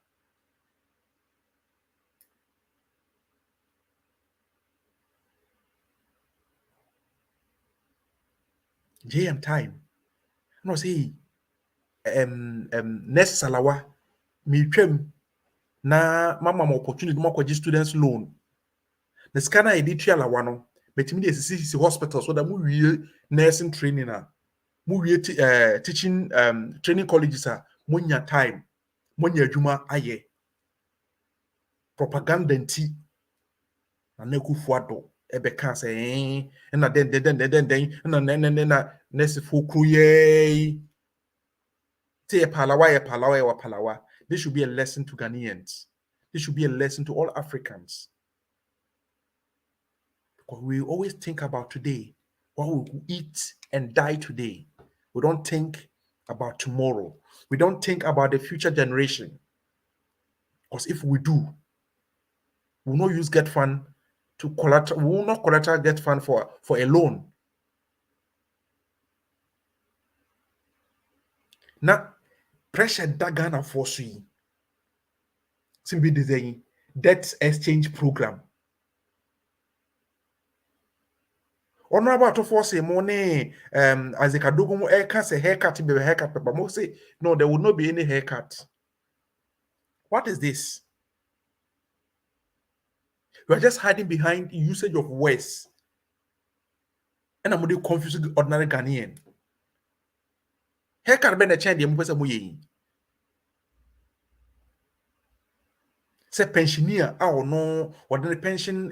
JM time. No say next salawa mi twem na mama opportunity mo kwaji students loan. The scanner editorial la wano betimi dey see hospital so that mu wie nursing training mu wie teaching training colleges munya time munya adwuma aye propaganda nti na Nekufuado ebeka say na den na nurse fukru ye te palawa. This should be a lesson to Ghanaians. This should be a lesson to all Africans. Because we always think about today, what we will eat and die today. We don't think about tomorrow. We don't think about the future generation. Because if we do, we will not use get fund to collateral. We will not collateral get fund for a loan. Now, pressure that Ghana force you. Simply the debt exchange program. Ono about to force money as a kadogo haircut be haircut but most say no, there will not be any haircut. What is this? You are just hiding behind the usage of words. And I'm going to confuse the ordinary Ghanaian. Haircut be the change the mpesa moye. Say pensioner no ordinary pension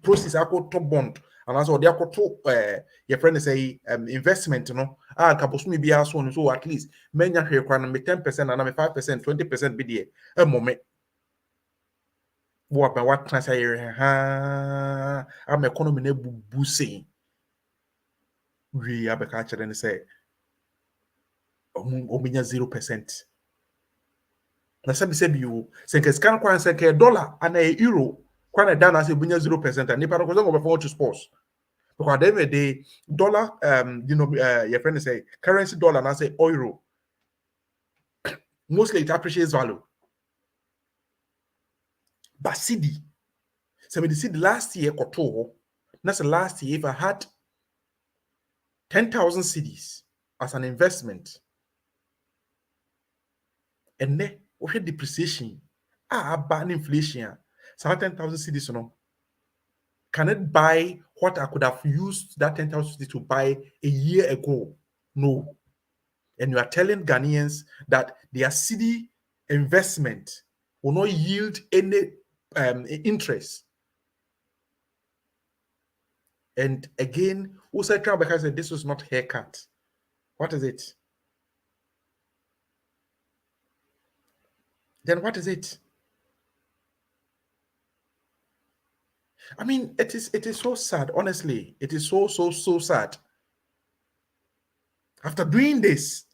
process ako top bond. And as well, they are to your friend say investment, kaposumi be so at least many are requiring me 10% and I'm 5%, 20% be there. A moment. What can I say? I'm economy ne boosting. We have a culture and say, ominya 0%. Na sabi you say scan kwan say dollar and a euro. Kwana down as a 0% and nipa no go for to sports. Because at the end of the day, dollar, your friend say currency dollar and I say euro. Mostly it appreciates value. But CD, so we see last year koto, that's the last year if I had 10,000 CDs as an investment, and then we had depreciation, bad inflation, so 10,000 CDs, can it buy what I could have used that 10,000 CDs to buy a year ago? No. And you are telling Ghanaians that their CD investment will not yield any interest. And again, who said because this was not haircut? What is it? Then what is it? I mean, it is so sad, honestly. It is so sad. After doing this,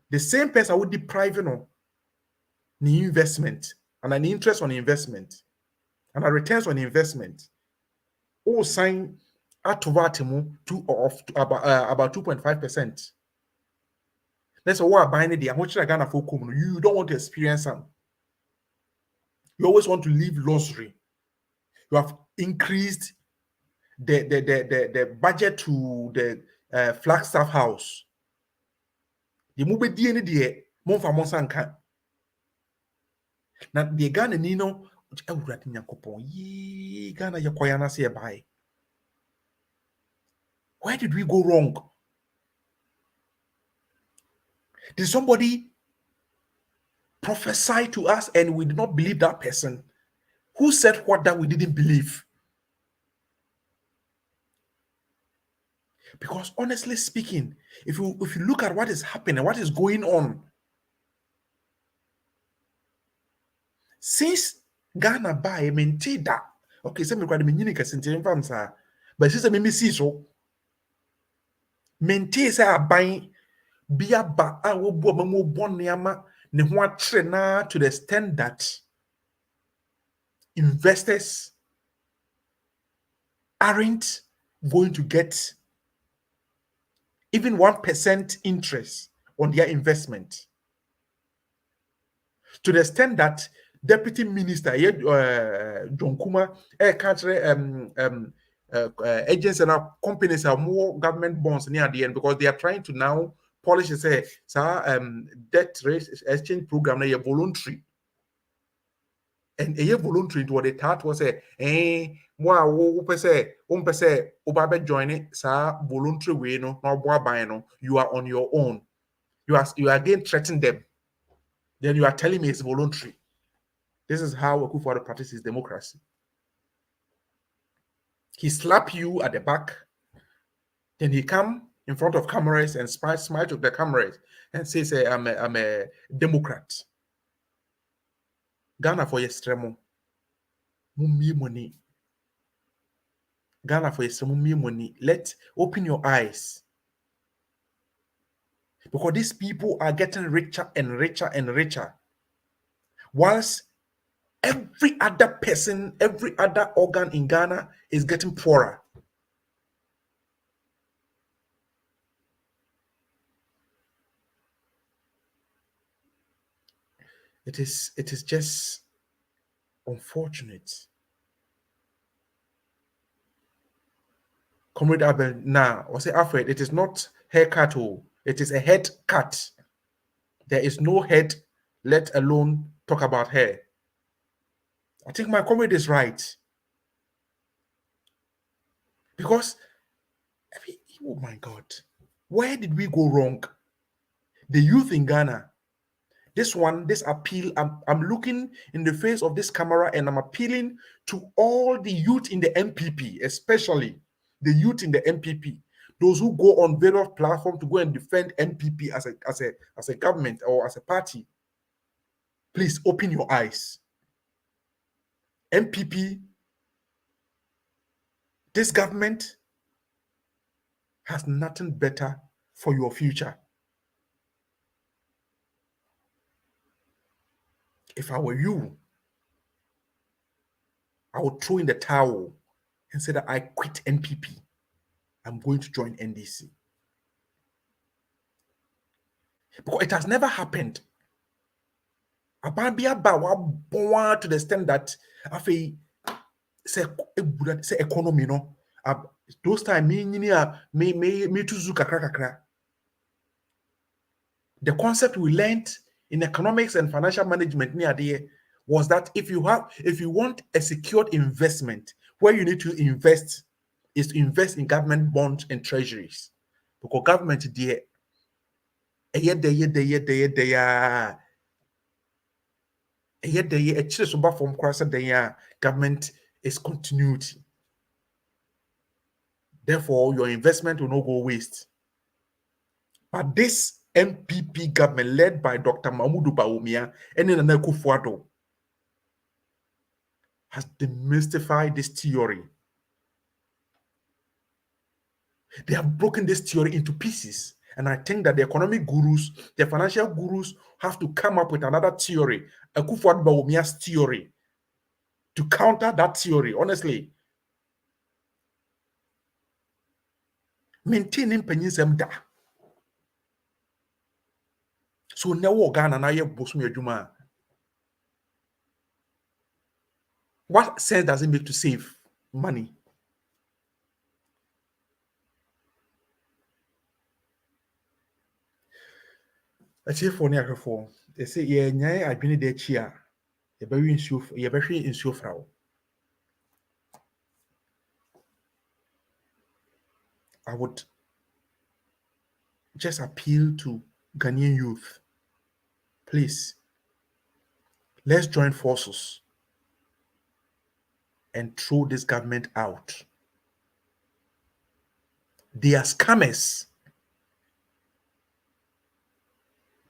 the same person would deprive the investment and an interest on investment and a returns on investment. All sign at about 2.5%. That's what buying the how much I Ghana for you don't want to experience them. You always want to live luxury. You have increased the budget to the Flagstaff House. The move DNA the monfa monsanka. Now the Ghana Nino Ghana yakoyana say buy. Where did we go wrong? Did somebody prophesy to us and we did not believe that person? Who said what that we didn't believe? Because honestly speaking, if you look at what is happening, what is going on, since Ghana by maintain that, okay, some require the meaning but since me see so maintain say buying bia ba a wo bo mo bon neama ne ho atre na to the extent that investors aren't going to get even 1% interest on their investment. To the extent that Deputy Minister John Kuma agents and companies have more government bonds near the end because they are trying to now polish say debt exchange program na voluntary. And a voluntary to what they thought was join it, voluntary way no you are on your own. You are again threatening them. Then you are telling me it's voluntary. This is how Akufo-Addo practices democracy. He slap you at the back, then he come in front of cameras and smile to the cameras and says, I'm a Democrat. Ghana for yestremo. Mummy money. Ghana for yestremo money. Open your eyes. Because these people are getting richer and richer and richer. Whilst every other person, every other organ in Ghana is getting poorer. It is just unfortunate. Comrade Abel, now, I say Alfred, it is not haircut, it is a head cut. There is no head, let alone talk about hair. I think my comrade is right. Because, oh my God, where did we go wrong? The youth in Ghana, this appeal, I'm looking in the face of this camera and I'm appealing to all the youth in the MPP, especially the youth in the MPP, those who go on various platforms to go and defend MPP as a government or as a party. Please open your eyes. MPP, this government has nothing better for your future. If I were you, I would throw in the towel and say that I quit NPP. I'm going to join NDC. Because it has never happened. Abambia Bawa born to the extent that say economy no. Those time me to zuka kakra. The concept we learned in economics and financial management near there was that if you want a secured investment, where you need to invest is to invest in government bonds and treasuries. Because government there, government is continuity. Therefore, your investment will not go waste. But this MPP government led by Dr. Mahmoud Bawumia and Nana Akufo-Addo has demystified this theory. They have broken this theory into pieces. And I think that the economic gurus, the financial gurus have to come up with another theory, Akufo-Addo Bawumia's theory, to counter that theory. Honestly, maintaining penism da. So now Ghana na ye bosom adwuma. What sense does it make to save money? Achieve for near for they say ye nyai adwene de chi a ye be hwe nsuo fra wo. I would just appeal to Ghanaian youth. Please Let's join forces and throw this government out. They are scammers.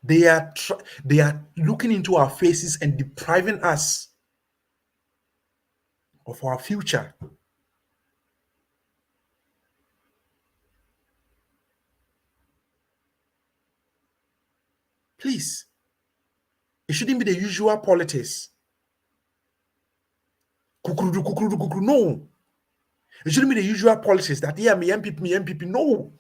They are looking into our faces and depriving us of our future. Please, it shouldn't be the usual politics. Kukurudu, kukurudu, kukurudu. No. It shouldn't be the usual politics that, yeah, me MPP. No.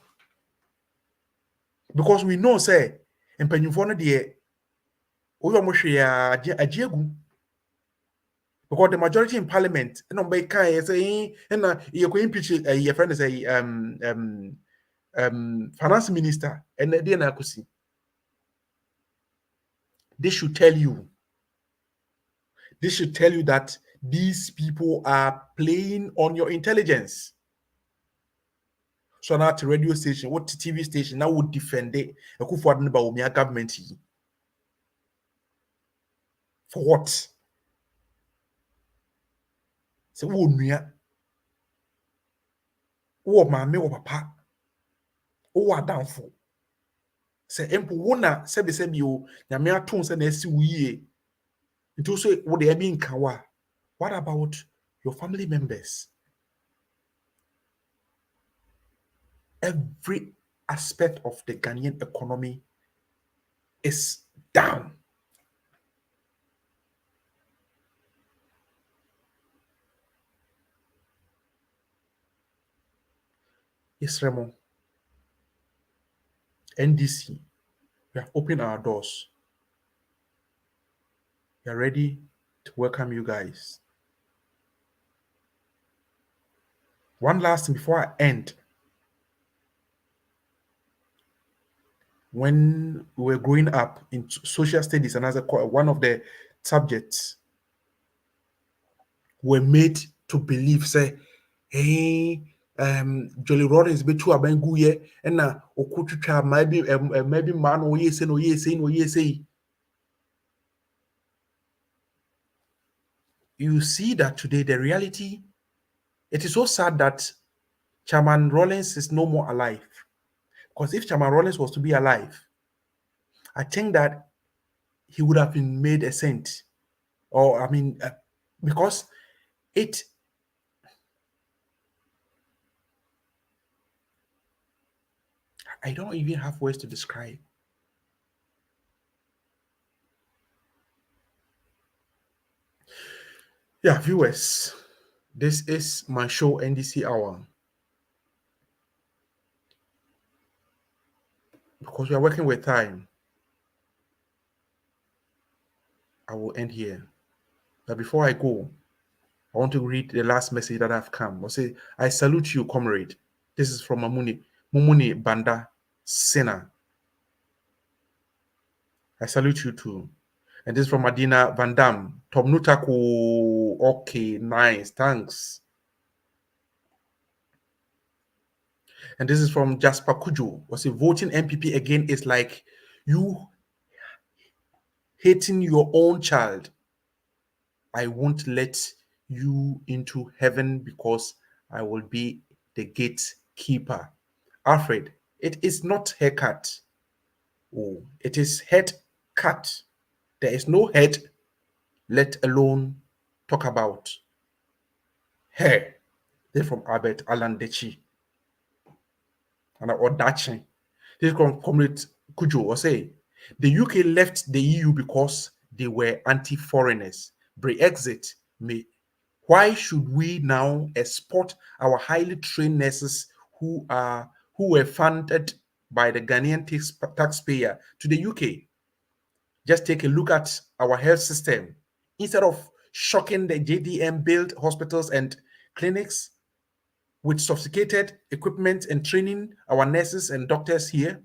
Because we know, say, in Penyufono, because the majority in parliament, and by say, and you can impeach your friend say, finance minister, and then I could see. They should tell you that these people are playing on your intelligence. So now the radio station, what TV station now would defend it? Government. For what? So mame or papa, downfall. Say empo wona sebi o nyame aton se na esi wiye. Nti so wo de be nkawa. What about your family members? Every aspect of the Ghanaian economy is down. Yes, Remo. NDC, we have opened our doors. We are ready to welcome you guys. One last thing before I end. When we were growing up in social studies, and as one of the subjects, were made to believe, say, hey, Jolly Rollins be too abenguye, and na okutucha maybe man or yes and yes. You see that today the reality, it is so sad that Chairman Rollins is no more alive. Because if Chairman Rollins was to be alive, I think that he would have been made a saint. Or, because I don't even have words to describe. Yeah, viewers, this is MyShow NDC Hour. Because we are working with time, I will end here. But before I go, I want to read the last message that I've come. I'll say, I salute you, comrade. This is from Mumuni Banda Sena. I salute you too. And this is from Adina Van Dam. Tom Nutaku. Okay, nice. Thanks. And this is from Jasper Kujo. Was it voting MPP again is like you hating your own child. I won't let you into heaven because I will be the gatekeeper. Alfred, it is not haircut. Oh, it is head cut. There is no head, let alone talk about hair. They're from Albert Alandechi. And Odachi. This from Comrade Kujo was say the UK left the EU because they were anti-foreigners. Brexit may. Why should we now export our highly trained nurses who were funded by the Ghanaian taxpayer to the UK? Just take a look at our health system. Instead of shocking the JDM built hospitals and clinics with sophisticated equipment and training our nurses and doctors here,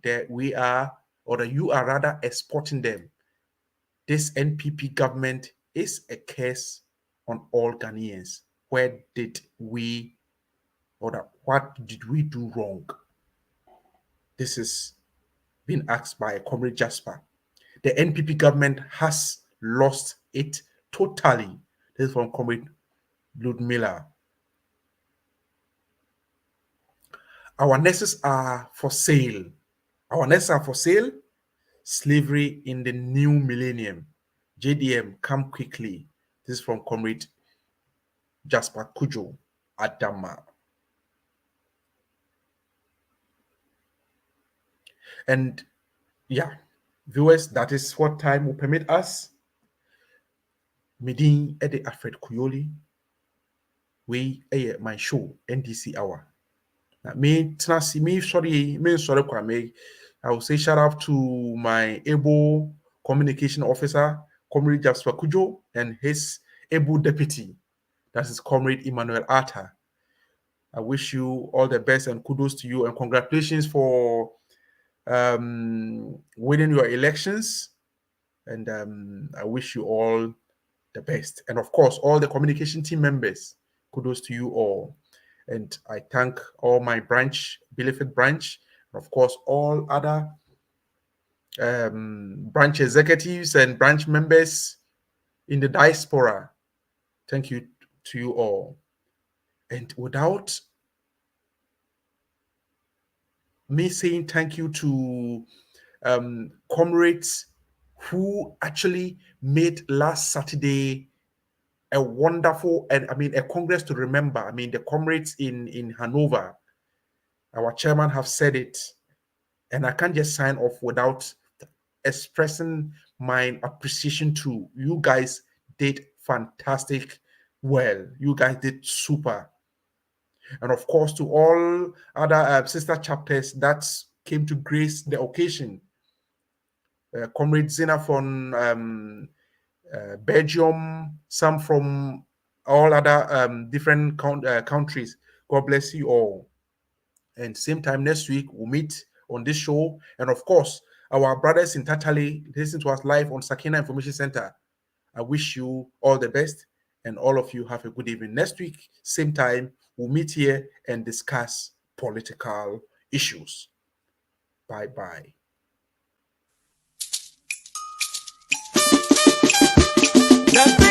that we are, or that you are rather exporting them. This NPP government is a curse on all Ghanaians. Where did we, or what did we do wrong? This is being asked by Comrade Jasper. The NPP government has lost it totally. This is from Comrade Ludmilla. Our nurses are for sale. Our nurses are for sale. Slavery in the new millennium. JDM, come quickly. This is from Comrade Jasper Kujo Adama. And yeah, viewers, that is what time will permit us. Medin Ede Alfred Kuyoli. We my show NDC Hour. Me sorry kwame. I will say shout out to my able communication officer, Comrade Jasper Kujo, and his able deputy, that is Comrade Emmanuel Arta. I wish you all the best and kudos to you and congratulations for winning your elections. And I wish you all the best. And of course, all the communication team members, kudos to you all. And I thank all my branch, Bielefeld branch, and of course, all other branch executives and branch members in the diaspora. Thank you to you all. And without me saying thank you to comrades who actually made last Saturday a wonderful, and a congress to remember. The comrades in Hanover, our chairman have said it, and I can't just sign off without expressing my appreciation to you guys. Did fantastic well. You guys did super. And of course, to all other sister chapters that came to grace the occasion. Comrade Zina from Belgium, some from all other different countries. God bless you all. And same time next week, we'll meet on this show. And of course, our brothers in Tatale, listen to us live on Sakina Information Center. I wish you all the best, and all of you have a good evening. Next week, same time, we'll meet here and discuss political issues. Bye-bye. That's